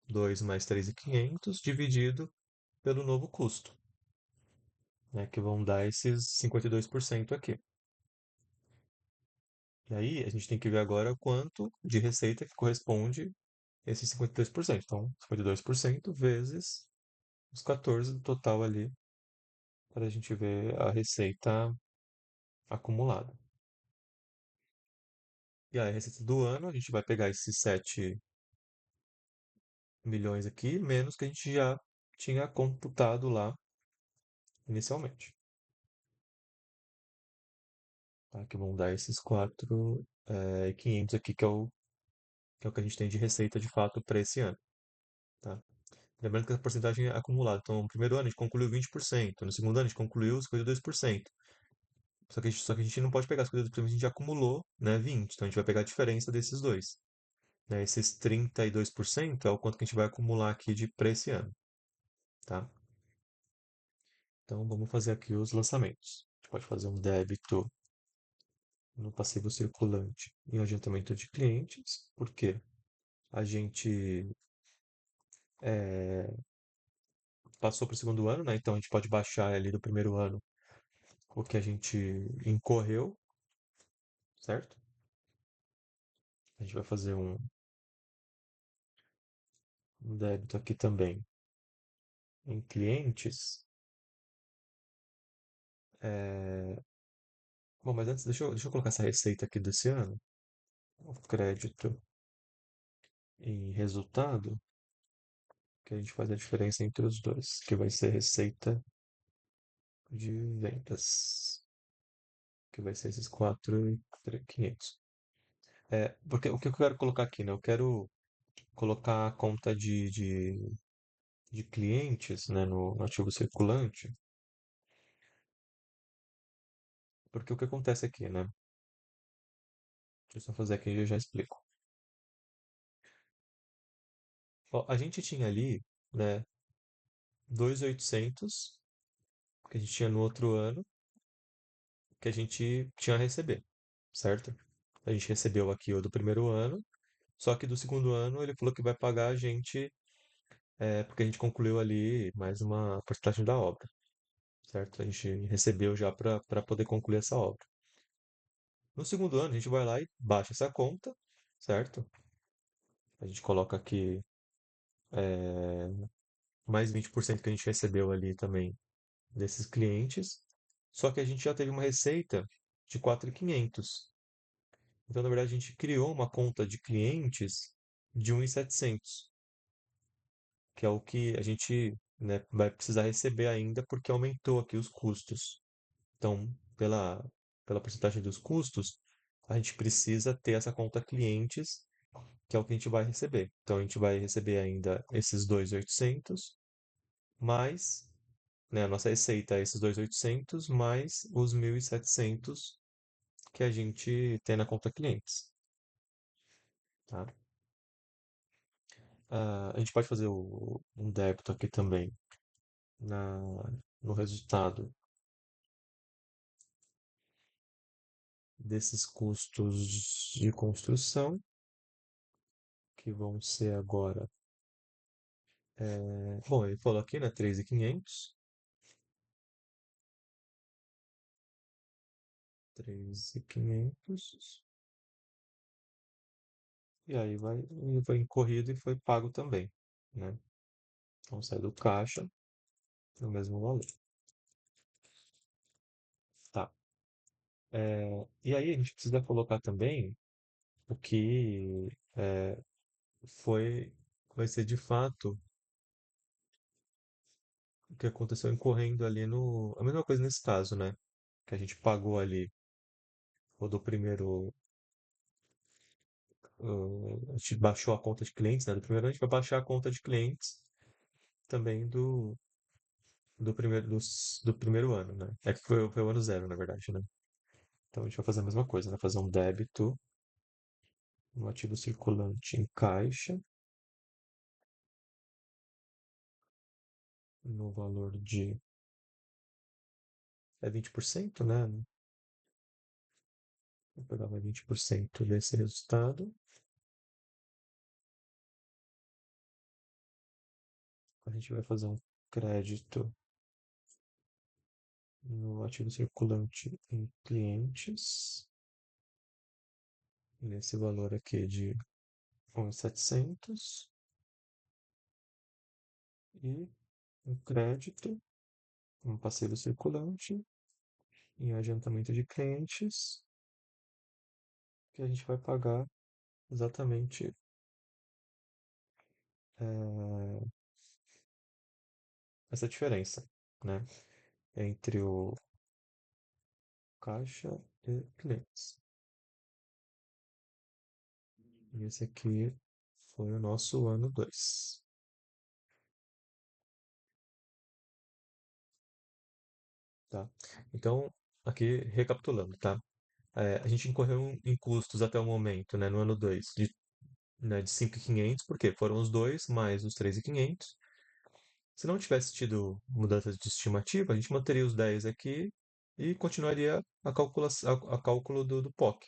2 mais 3.500 dividido pelo novo custo, né? Que vão dar esses 52% aqui. E aí, a gente tem que ver agora quanto de receita que corresponde a esses 52%. Então, 52% vezes os 14 do total ali, para a gente ver a receita acumulada. E aí, a receita do ano, a gente vai pegar esses 7 milhões aqui, menos que a gente já tinha computado lá inicialmente, tá? Que vão dar esses 4.500 aqui, que é o que a gente tem de receita de fato para esse ano, tá? Lembrando que a porcentagem é acumulada. Então, no primeiro ano a gente concluiu 20%, no segundo ano a gente concluiu 52%. Só que a gente não pode pegar 52%, a gente já acumulou, né, 20%. Então a gente vai pegar a diferença desses dois. Né? Esses 32% é o quanto que a gente vai acumular aqui para esse ano, tá? Então vamos fazer aqui os lançamentos. A gente pode fazer um débito no passivo circulante em adiantamento de clientes, porque a gente passou para o segundo ano, né? Então a gente pode baixar ali do primeiro ano o que a gente incorreu, certo? A gente vai fazer um débito aqui também em clientes. É, bom, mas antes, deixa eu colocar essa receita aqui desse ano. O crédito em resultado, que a gente faz a diferença entre os dois, que vai ser receita de vendas, que vai ser esses 4.500. Porque o que eu quero colocar aqui, né? Eu quero colocar a conta de clientes, né, no ativo circulante, porque o que acontece aqui, né? Deixa eu só fazer aqui e eu já explico. Ó, a gente tinha ali, né, 2.800 que a gente tinha no outro ano, que a gente tinha a receber, certo? A gente recebeu aqui o do primeiro ano, só que do segundo ano ele falou que vai pagar a gente é porque a gente concluiu ali mais uma porcentagem da obra, certo? A gente recebeu já para poder concluir essa obra. No segundo ano, a gente vai lá e baixa essa conta, certo? A gente coloca aqui mais 20% que a gente recebeu ali também desses clientes, só que a gente já teve uma receita de 4.500. Então, na verdade, a gente criou uma conta de clientes de 1.700, que é o que a gente, né, vai precisar receber ainda porque aumentou aqui os custos. Então, pela porcentagem dos custos, a gente precisa ter essa conta clientes, que é o que a gente vai receber. Então, a gente vai receber ainda esses 2.800, mais, né, a nossa receita é esses 2.800, mais os 1.700 que a gente tem na conta clientes, tá? A gente pode fazer um débito aqui também na, no resultado desses custos de construção, que vão ser agora. Bom, ele falou aqui, né? 3.500. 3.500. E aí foi incorrido e foi pago também, né? Então sai do caixa no mesmo valor. Tá. E aí a gente precisa colocar também o que foi, vai ser de fato o que aconteceu incorrendo ali no. A mesma coisa nesse caso, né? Que a gente pagou ali, o do primeiro. A gente baixou a conta de clientes, né? Do primeiro ano, a gente vai baixar a conta de clientes também do primeiro ano, né? É que foi o ano zero, na verdade, né? Então a gente vai fazer a mesma coisa, né? Fazer um débito no ativo circulante em caixa, no valor de 20%, né? Vou pegar mais 20% desse resultado. A gente vai fazer um crédito no ativo circulante em clientes, nesse valor aqui de 1.700, e um crédito, um passivo circulante em adiantamento de clientes, que a gente vai pagar exatamente essa diferença, né, entre o caixa e clientes. E esse aqui foi o nosso ano 2, tá? Então, aqui recapitulando, tá? A gente incorreu em custos até o momento, né, no ano 2 de 5.500, porque foram os dois mais os 3.500. Se não tivesse tido mudanças de estimativa, a gente manteria os 10 aqui e continuaria a cálculo do POC.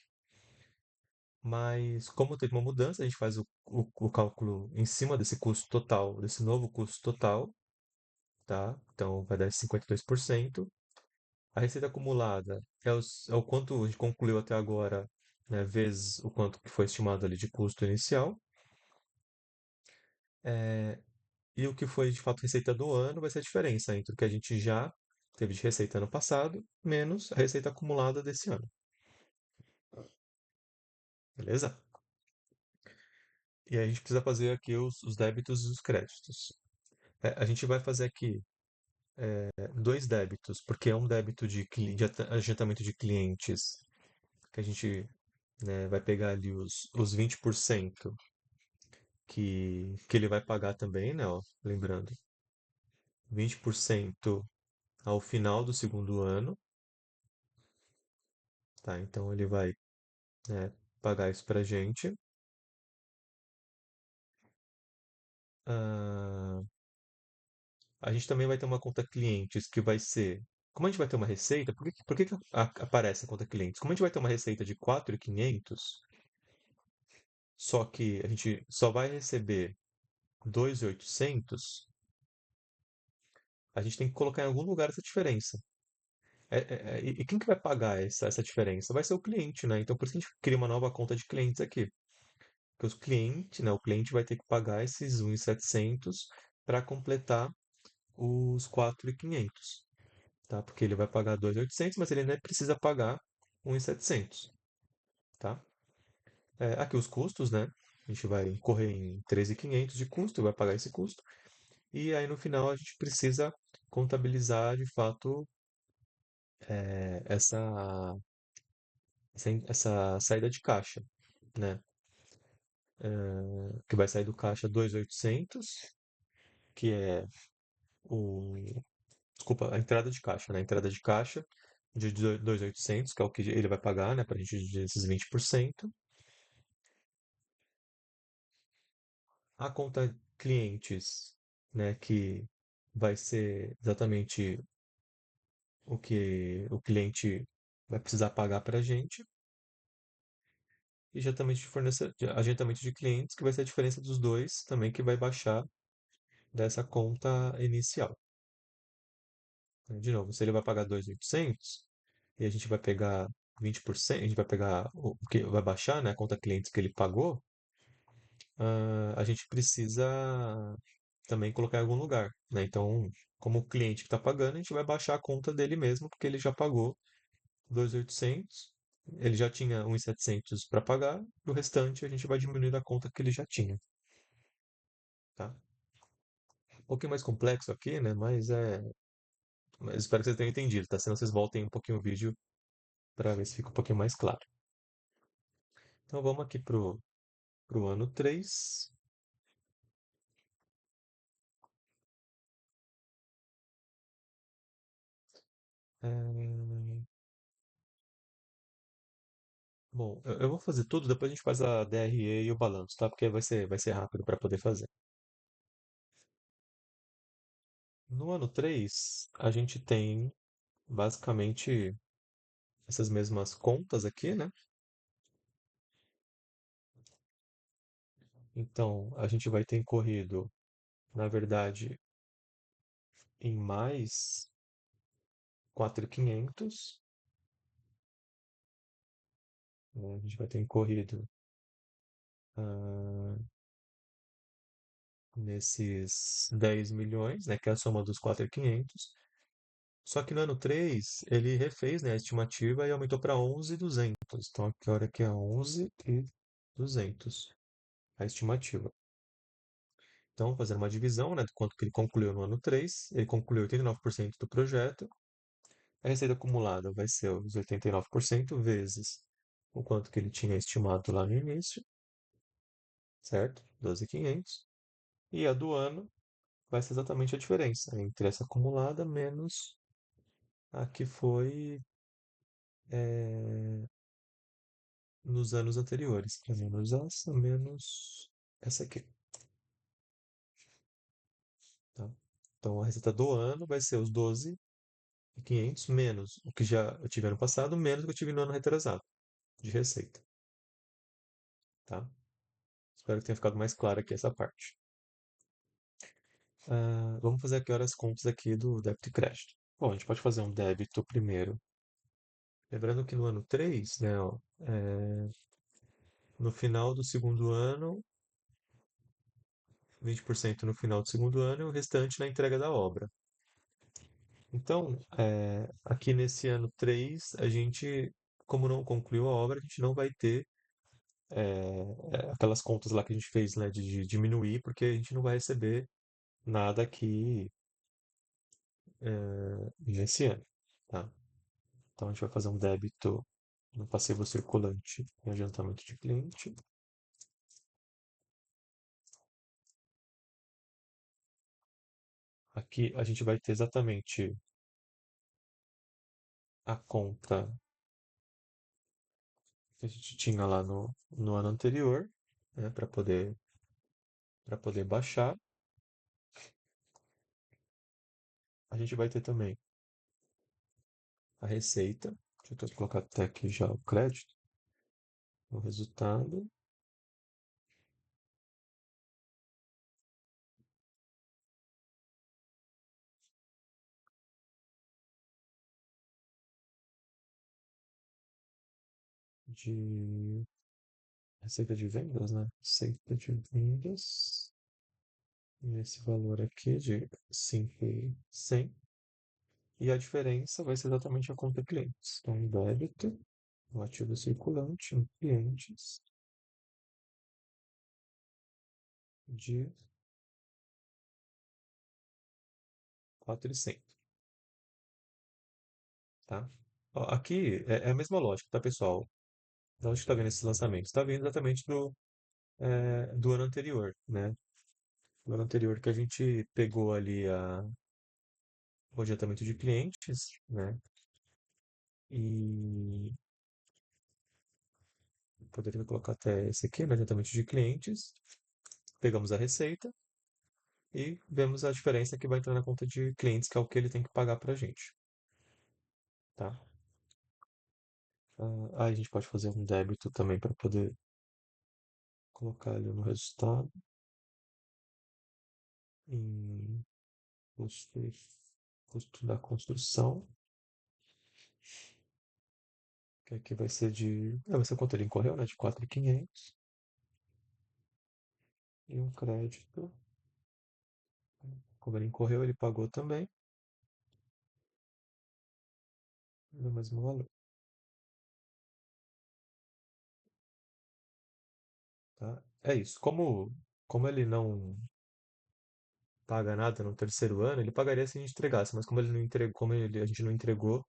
Mas, como teve uma mudança, a gente faz o cálculo em cima desse custo total, desse novo custo total, tá? Então, vai dar 52%. A receita acumulada é o quanto a gente concluiu até agora, né, vezes o quanto que foi estimado ali de custo inicial. E o que foi de fato receita do ano vai ser a diferença entre o que a gente já teve de receita ano passado, menos a receita acumulada desse ano. Beleza? E aí a gente precisa fazer aqui os débitos e os créditos. A gente vai fazer aqui dois débitos, porque é um débito de adiantamento de clientes, que a gente, né, vai pegar ali os 20% que ele vai pagar também, né? Ó, lembrando, 20% ao final do segundo ano, tá? Então ele vai, né, pagar isso pra gente. Ah, a gente também vai ter uma conta clientes que vai ser. Como a gente vai ter uma receita, por que aparece a conta clientes? Como a gente vai ter uma receita de 4.500, só que a gente só vai receber 2.800, a gente tem que colocar em algum lugar essa diferença. E quem que vai pagar essa diferença? Vai ser o cliente, né? Então, por isso que a gente cria uma nova conta de clientes aqui. Porque os clientes, né? O cliente vai ter que pagar esses 1.700 para completar os 4.500, tá? Porque ele vai pagar 2.800, mas ele ainda precisa pagar 1.700, tá? Aqui os custos, né? A gente vai incorrer em 13.500 de custo, vai pagar esse custo. E aí no final a gente precisa contabilizar de fato essa saída de caixa, né? Que vai sair do caixa 2.800, que é o, desculpa, a entrada de caixa, né? A entrada de caixa de 2.800, que é o que ele vai pagar, né? Para a gente dividir esses 20%. A conta clientes, né? Que vai ser exatamente o que o cliente vai precisar pagar para a gente. E agendamento de clientes, que vai ser a diferença dos dois também, que vai baixar dessa conta inicial. De novo, se ele vai pagar 2.800 e a gente vai pegar 20%, a gente vai pegar o que vai baixar, né, a conta clientes que ele pagou, a gente precisa também colocar em algum lugar, né? Então, como o cliente que está pagando, a gente vai baixar a conta dele mesmo, porque ele já pagou 2.800, ele já tinha 1.700 para pagar, e o restante a gente vai diminuir da conta que ele já tinha, tá? Um pouquinho mais complexo aqui, né? Mas espero que vocês tenham entendido, tá? Senão vocês voltem um pouquinho o vídeo para ver se fica um pouquinho mais claro. Então vamos aqui pro ano 3. Bom, eu vou fazer tudo, depois a gente faz a DRE e o balanço, tá? Porque vai ser rápido para poder fazer. No ano 3 a gente tem basicamente essas mesmas contas aqui, né? Então, a gente vai ter incorrido, na verdade, em mais 4.500, né? A gente vai ter incorrido ah, nesses 10 milhões, né? Que é a soma dos 4.500. Só que no ano 3 ele refez, né, a estimativa e aumentou para 11.200. Então, aqui, a hora que é 11.200 a estimativa. Então, fazendo uma divisão, né, do quanto que ele concluiu no ano 3, ele concluiu 89% do projeto. A receita acumulada vai ser os 89% vezes o quanto que ele tinha estimado lá no início, certo? 12.500. E a do ano vai ser exatamente a diferença entre essa acumulada menos a que foi é, nos anos anteriores. Que é menos essa, menos essa aqui, tá? Então, a receita do ano vai ser os 12.500 menos o que já eu tive ano passado, menos o que eu tive no ano retrasado de receita, tá? Espero que tenha ficado mais claro aqui essa parte. Vamos fazer aqui as contas aqui do débito e crédito. Bom, a gente pode fazer um débito primeiro. Lembrando que no ano 3, né, ó, no final do segundo ano, 20% no final do segundo ano e o restante na entrega da obra. Então, aqui nesse ano 3 a gente, como não concluiu a obra, a gente não vai ter aquelas contas lá que a gente fez, né, de diminuir, porque a gente não vai receber nada aqui nesse ano, tá? Então, a gente vai fazer um débito no passivo circulante em adiantamento de cliente. Aqui a gente vai ter exatamente a conta que a gente tinha lá no ano anterior, né, para poder baixar. A gente vai ter também a receita. Deixa eu colocar até aqui já o crédito, o resultado. de receita de vendas, né? Receita de vendas. E esse valor aqui de 5.100. E a diferença vai ser exatamente a conta clientes. Então, débito, o ativo circulante em clientes de 4.100, tá? Ó, aqui é a mesma lógica, tá, pessoal? De onde está vindo esses lançamentos? Está vindo exatamente do ano anterior, né? Do ano anterior que a gente pegou ali o adiantamento de clientes, né? E poderia colocar até esse aqui, né? Adiantamento de clientes. Pegamos a receita e vemos a diferença que vai entrar na conta de clientes, que é o que ele tem que pagar para a gente, tá? Aí a gente pode fazer um débito também para poder colocar ali no resultado em custos, custo da construção, que aqui vai ser vai ser quanto ele incorreu, né? De 4.500 e um crédito. Como ele incorreu, ele pagou também no mesmo valor, tá? É isso. Como ele não paga nada no terceiro ano, ele pagaria se a gente entregasse, mas como ele não entregou, a gente não entregou,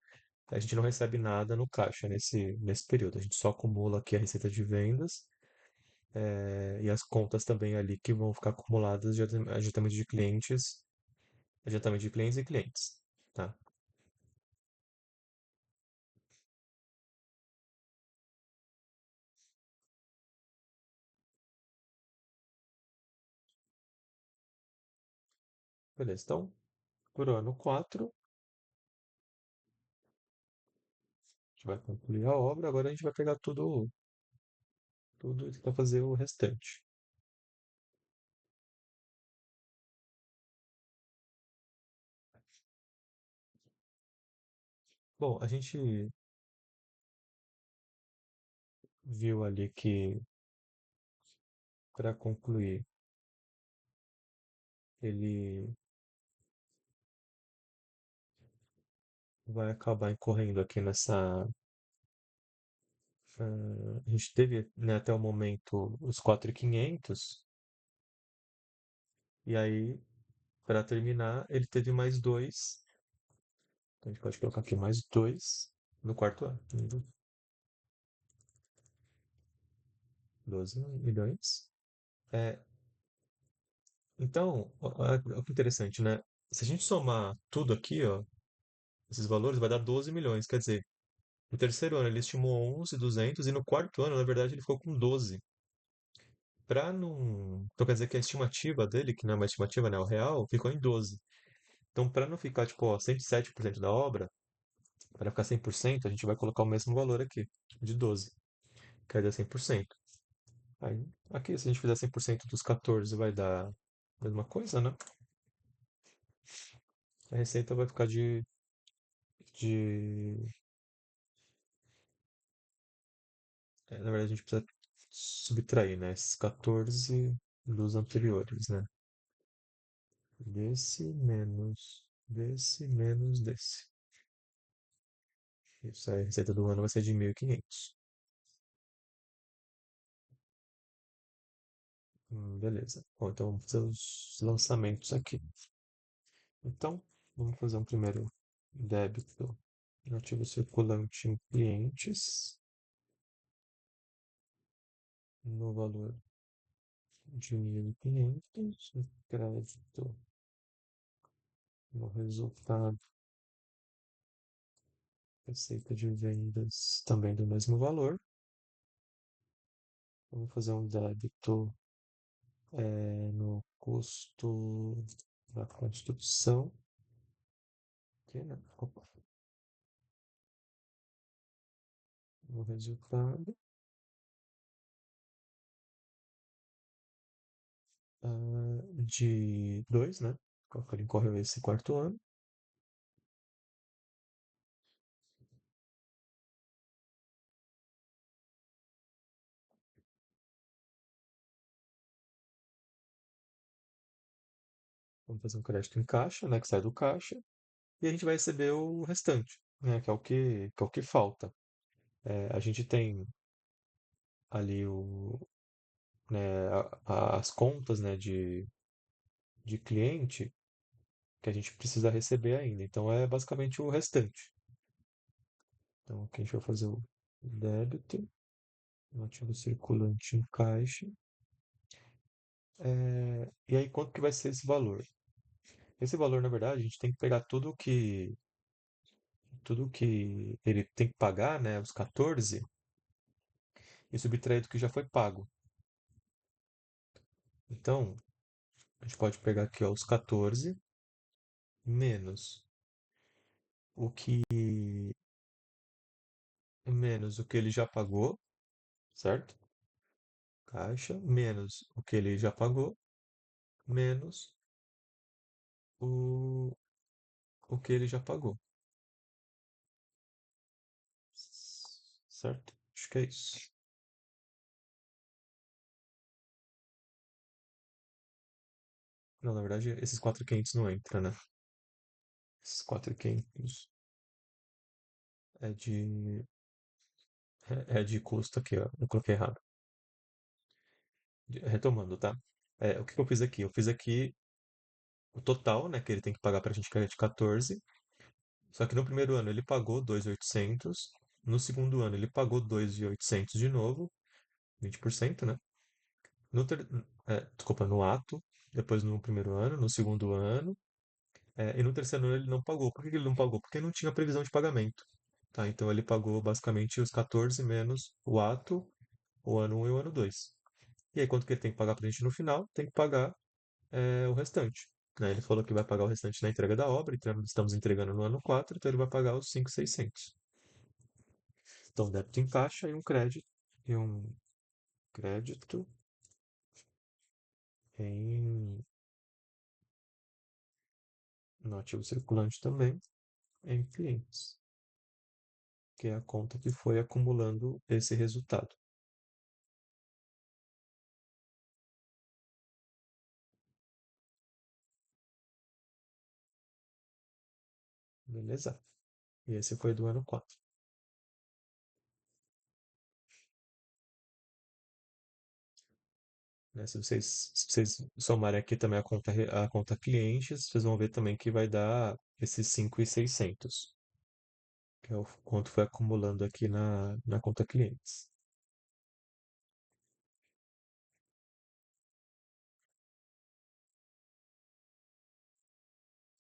a gente não recebe nada no caixa nesse período. A gente só acumula aqui a receita de vendas, e as contas também ali que vão ficar acumuladas de adiantamento de clientes e clientes, tá? Beleza, então, por ano 4 a gente vai concluir a obra, agora a gente vai pegar tudo para fazer o restante. Bom, a gente viu ali que para concluir ele vai acabar incorrendo aqui a gente teve, né, até o momento os 4.500 e aí para terminar ele teve mais dois, então a gente pode colocar aqui mais dois no quarto ano, 12 milhões. É, então, olha que interessante, né? Se a gente somar tudo aqui, ó, esses valores, vai dar 12 milhões. Quer dizer, no terceiro ano ele estimou 11.200 e no quarto ano, na verdade, ele ficou com 12. Para não. Então quer dizer que a estimativa dele, que não é uma estimativa, né? O real, ficou em 12. Então, para não ficar, tipo, ó, 107% da obra, para ficar 100%, a gente vai colocar o mesmo valor aqui, de 12, que vai dar 100%. Aí, aqui, se a gente fizer 100% dos 14, vai dar a mesma coisa, né? A receita vai ficar de na verdade, a gente precisa subtrair, né? Esses 14 dos anteriores, né? Desse menos desse. Isso aí, a receita do ano vai ser de 1.500. Beleza. Bom, então vamos fazer os lançamentos aqui. Então, vamos fazer um primeiro débito no ativo circulante em clientes, no valor de 1.500, crédito no resultado, receita de vendas também do mesmo valor. Vamos fazer um débito no custo da construção, aqui, né? Opa, no resultado, de 2, né? Qual que ele incorreu esse quarto ano. Vamos fazer um crédito em caixa, né, que sai do caixa, e a gente vai receber o restante, né, que é o que falta. A gente tem ali né, as contas, né, de cliente que a gente precisa receber ainda. Então é basicamente o restante. Então aqui a gente vai fazer o débito, um ativo circulante em caixa. E aí quanto que vai ser esse valor? Esse valor, na verdade, a gente tem que pegar tudo que ele tem que pagar, né, os 14, e subtrair do que já foi pago. Então, a gente pode pegar aqui ó, os 14 menos o que menos o que ele já pagou, certo? Caixa menos o que ele já pagou menos o, o que ele já pagou, certo? Acho que é isso. Não, na verdade, esses 4.500 não entra, né? Esses 4.500 é de custo aqui, ó. Eu coloquei errado. Retomando, tá? O que que eu fiz aqui? Eu fiz aqui o total, né, que ele tem que pagar pra gente, que é de 14. Só que no primeiro ano ele pagou 2.800. No segundo ano ele pagou 2.800 de novo, 20%, né? Desculpa, no ato. Depois no primeiro ano, no segundo ano. E no terceiro ano ele não pagou. Por que que ele não pagou? Porque não tinha previsão de pagamento. Tá? Então ele pagou basicamente os 14 menos o ato, o ano um e o ano 2. E aí, quanto que ele tem que pagar pra gente no final? Tem que pagar o restante. Né? Ele falou que vai pagar o restante na entrega da obra, então estamos entregando no ano 4, então ele vai pagar os 5.600. Então, débito em caixa e um crédito em no ativo circulante também em clientes, que é a conta que foi acumulando esse resultado. Beleza? E esse foi do ano 4. Né? Se vocês somarem aqui também a conta clientes, vocês vão ver também que vai dar esses 5.600, que é o quanto foi acumulando aqui na conta clientes.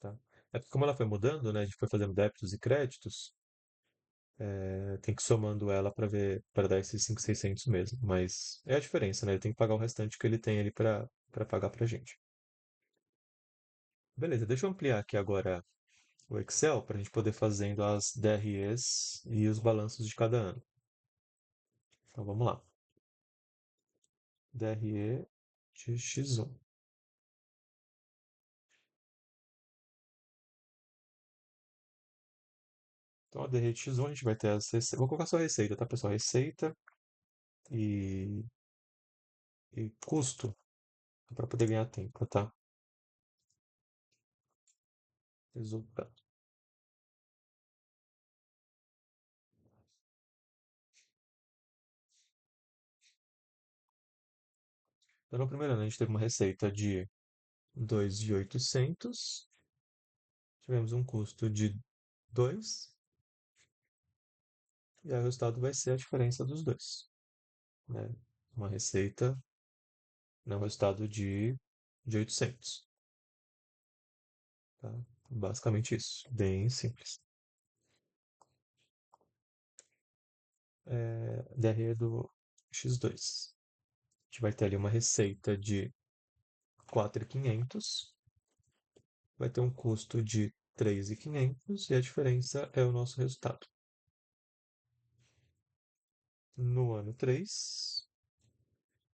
Tá? É porque como ela foi mudando, né, a gente foi fazendo débitos e créditos, tem que ir somando ela para ver, para dar esses 5.600 mesmo. Mas é a diferença, né? Ele tem que pagar o restante que ele tem ali para pagar pra gente. Beleza, deixa eu ampliar aqui agora o Excel para a gente poder fazendo as DREs e os balanços de cada ano. Então vamos lá. DRE de X1. Então a DRE de X1 a gente vai ter as receitas. Vou colocar só receita, tá, pessoal? Receita e, e custo para poder ganhar tempo, tá? Resultado. Então no primeiro ano a gente teve uma receita de 2.800. Tivemos um custo de 2 e aí o resultado vai ser a diferença dos dois, né? Uma receita, né, um resultado de 800, tá? Basicamente isso, bem simples. DRE do X2. A gente vai ter ali uma receita de 4.500, vai ter um custo de 3.500 e a diferença é o nosso resultado. No ano 3,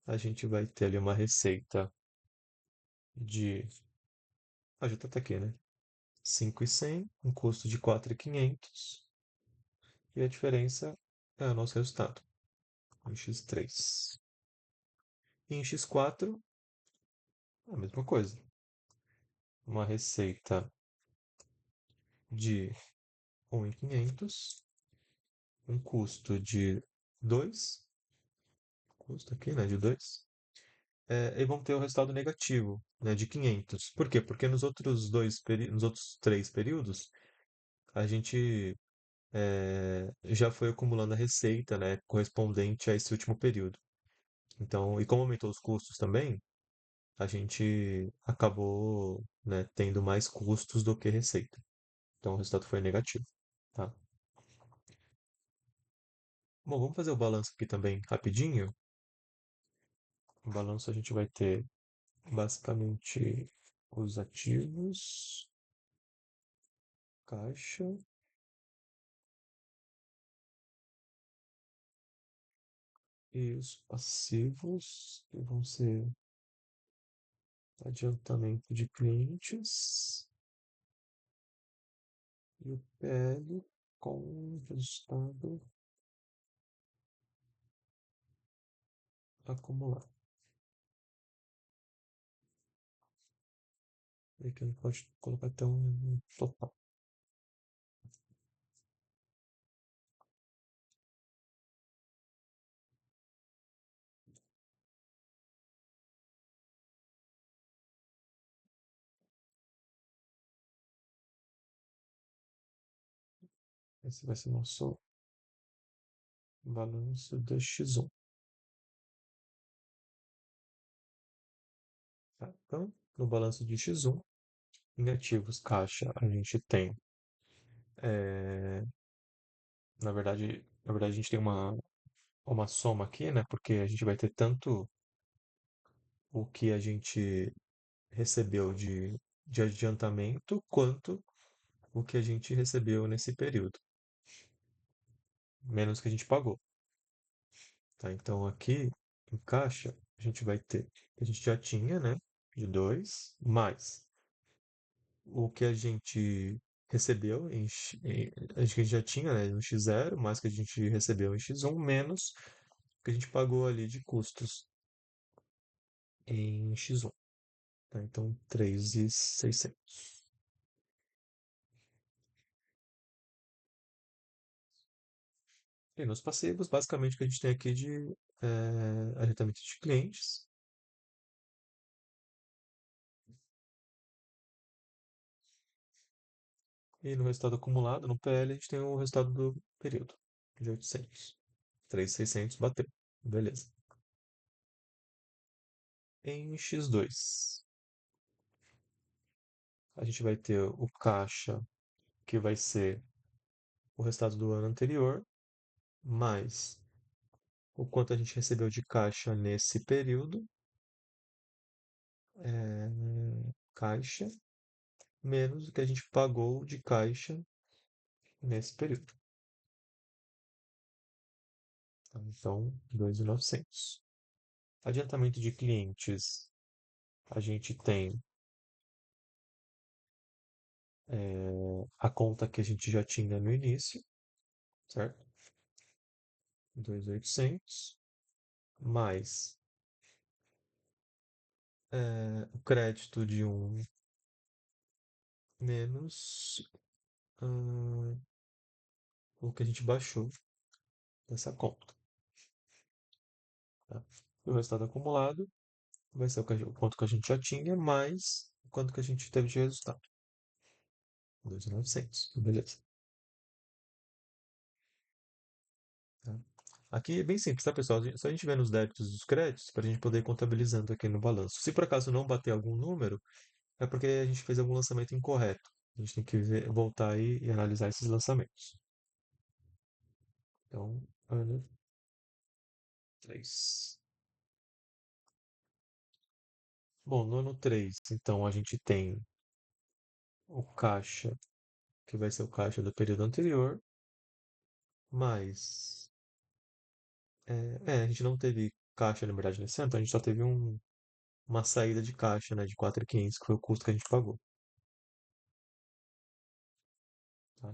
a gente vai ter ali uma receita de. Ah, já tá até aqui, né? 5.100, um custo de 4.500 e a diferença é o nosso resultado, em X3. E em X4, a mesma coisa. uma receita de 1.500, um custo de 2, custo aqui, né, de 2, e vão ter o resultado negativo, né, de 500. Por quê? Porque nos outros três períodos, a gente já foi acumulando a receita, né, correspondente a esse último período. Então, e como aumentou os custos também, a gente acabou, né, tendo mais custos do que receita. Então, o resultado foi negativo, tá? Bom, vamos fazer o balanço aqui também rapidinho. O balanço a gente vai ter basicamente os ativos, caixa e os passivos, que vão ser adiantamento de clientes e o PL com resultado acumulado. E aqui a gente pode colocar até um total. Esse vai ser o nosso balanço de X1. Tá? Então, no balanço de X1, em ativos caixa, a gente tem, eh, na verdade a gente tem uma soma aqui, né? Porque a gente vai ter tanto o que a gente recebeu de adiantamento quanto o que a gente recebeu nesse período, menos o que a gente pagou, tá? Então aqui em caixa a gente vai ter, a gente já tinha, né? De 2 mais o que a gente recebeu a gente já tinha, né, no X0, mais o que a gente recebeu em X1, menos o que a gente pagou ali de custos em X1, tá? Então, 3.600. E nos passivos, basicamente, o que a gente tem aqui de adiantamento de clientes. E no resultado acumulado, no PL, a gente tem o resultado do período, de 800. 3.600 bateu. Beleza. Em X2, a gente vai ter o caixa, que vai ser o resultado do ano anterior, mais o quanto a gente recebeu de caixa nesse período, caixa, menos o que a gente pagou de caixa nesse período. Tá? Então, 2.900. Adiantamento de clientes, a gente tem a conta que a gente já tinha no início, certo? 2.800, mais o crédito de um, menos o que a gente baixou dessa conta. Tá? O resultado acumulado vai ser o quanto que a gente já tinha, mais o quanto que a gente teve de resultado. 2.900. Beleza. Tá? Aqui é bem simples, tá, pessoal? Só a gente vê nos débitos e os créditos para a gente poder ir contabilizando aqui no balanço. Se por acaso não bater algum número, é porque a gente fez algum lançamento incorreto. A gente tem que voltar aí e analisar esses lançamentos. Então, ano 3. Bom, no ano 3, então, a gente tem o caixa, que vai ser o caixa do período anterior, mais. A gente não teve caixa, na verdade, nesse ano, então a gente só teve uma saída de caixa, né, de 4.500, que foi o custo que a gente pagou. Tá?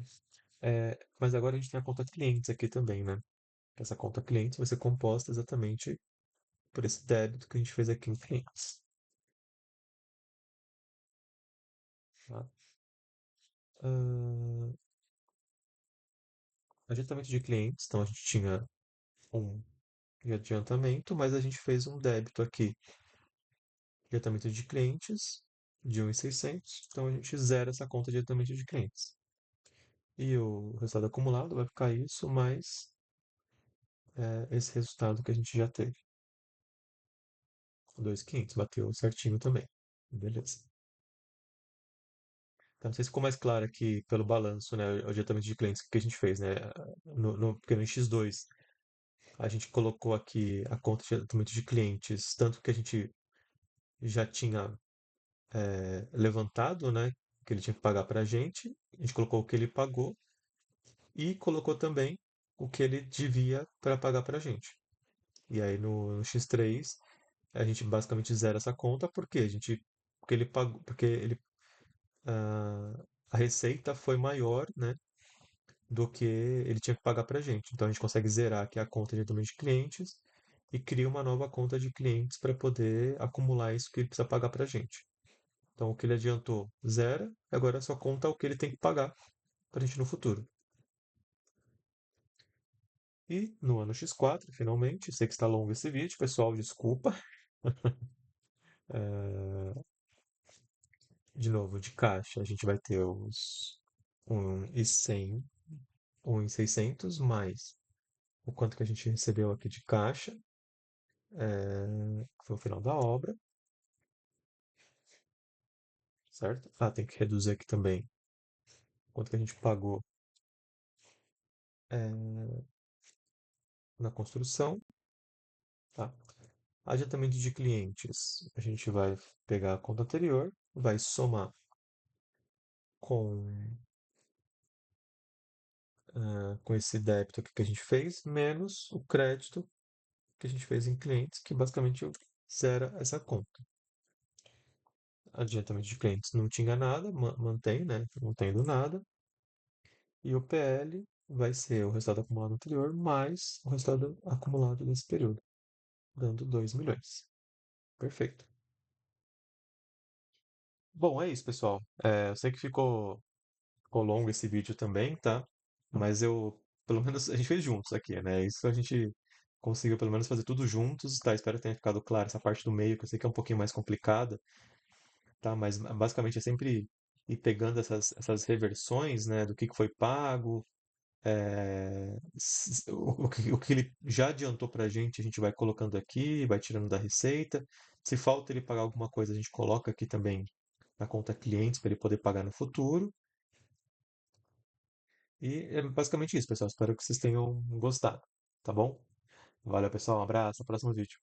Mas agora a gente tem a conta clientes aqui também, né? Essa conta clientes vai ser composta exatamente por esse débito que a gente fez aqui em clientes. Tá? Ah, adiantamento de clientes, então a gente tinha um de adiantamento, mas a gente fez um débito aqui. Adiantamento de clientes de 1.600, então a gente zera essa conta de adiantamento de clientes. E o resultado acumulado vai ficar isso mais esse resultado que a gente já teve. 2.500, bateu certinho também. Beleza. Então, não sei se ficou mais claro aqui pelo balanço, né, o adiantamento de clientes que a gente fez, né? Porque no X2 a gente colocou aqui a conta de adiantamento de clientes, tanto que a gente já tinha levantado, né, que ele tinha que pagar para a gente colocou o que ele pagou e colocou também o que ele devia para pagar para a gente. E aí no X3 a gente basicamente zera essa conta porque porque ele pagou, porque ele a receita foi maior, né, do que ele tinha que pagar para a gente. Então a gente consegue zerar aqui a conta de clientes e cria uma nova conta de clientes para poder acumular isso que ele precisa pagar para a gente. Então o que ele adiantou zera, agora só conta o que ele tem que pagar para a gente no futuro. E no ano X4, finalmente, sei que está longo esse vídeo, pessoal, desculpa. De novo, de caixa, a gente vai ter os 1.100, 1.600 mais o quanto que a gente recebeu aqui de caixa, que foi o final da obra, certo? Ah, tem que reduzir aqui também quanto que a gente pagou na construção, tá? Adiantamento de clientes, a gente vai pegar a conta anterior, vai somar com, com esse débito aqui que a gente fez, menos o crédito que a gente fez em clientes, que basicamente zera essa conta. Adiantamento de clientes não tinha nada, mantém, né? Não tendo nada. E o PL vai ser o resultado acumulado anterior mais o resultado acumulado desse período, dando 2 milhões. Perfeito. Bom, é isso, pessoal. Eu sei que ficou longo esse vídeo também, tá? Mas pelo menos, a gente fez juntos aqui, né? Isso a gente conseguiu pelo menos fazer tudo juntos, tá? Espero que tenha ficado claro essa parte do meio, que eu sei que é um pouquinho mais complicada, tá? Mas basicamente é sempre ir pegando essas reversões, né? Do que foi pago, o que ele já adiantou para a gente vai colocando aqui, vai tirando da receita. Se falta ele pagar alguma coisa, a gente coloca aqui também na conta clientes para ele poder pagar no futuro. E é basicamente isso, pessoal. Espero que vocês tenham gostado, tá bom? Valeu, pessoal. Um abraço, até o próximo vídeo.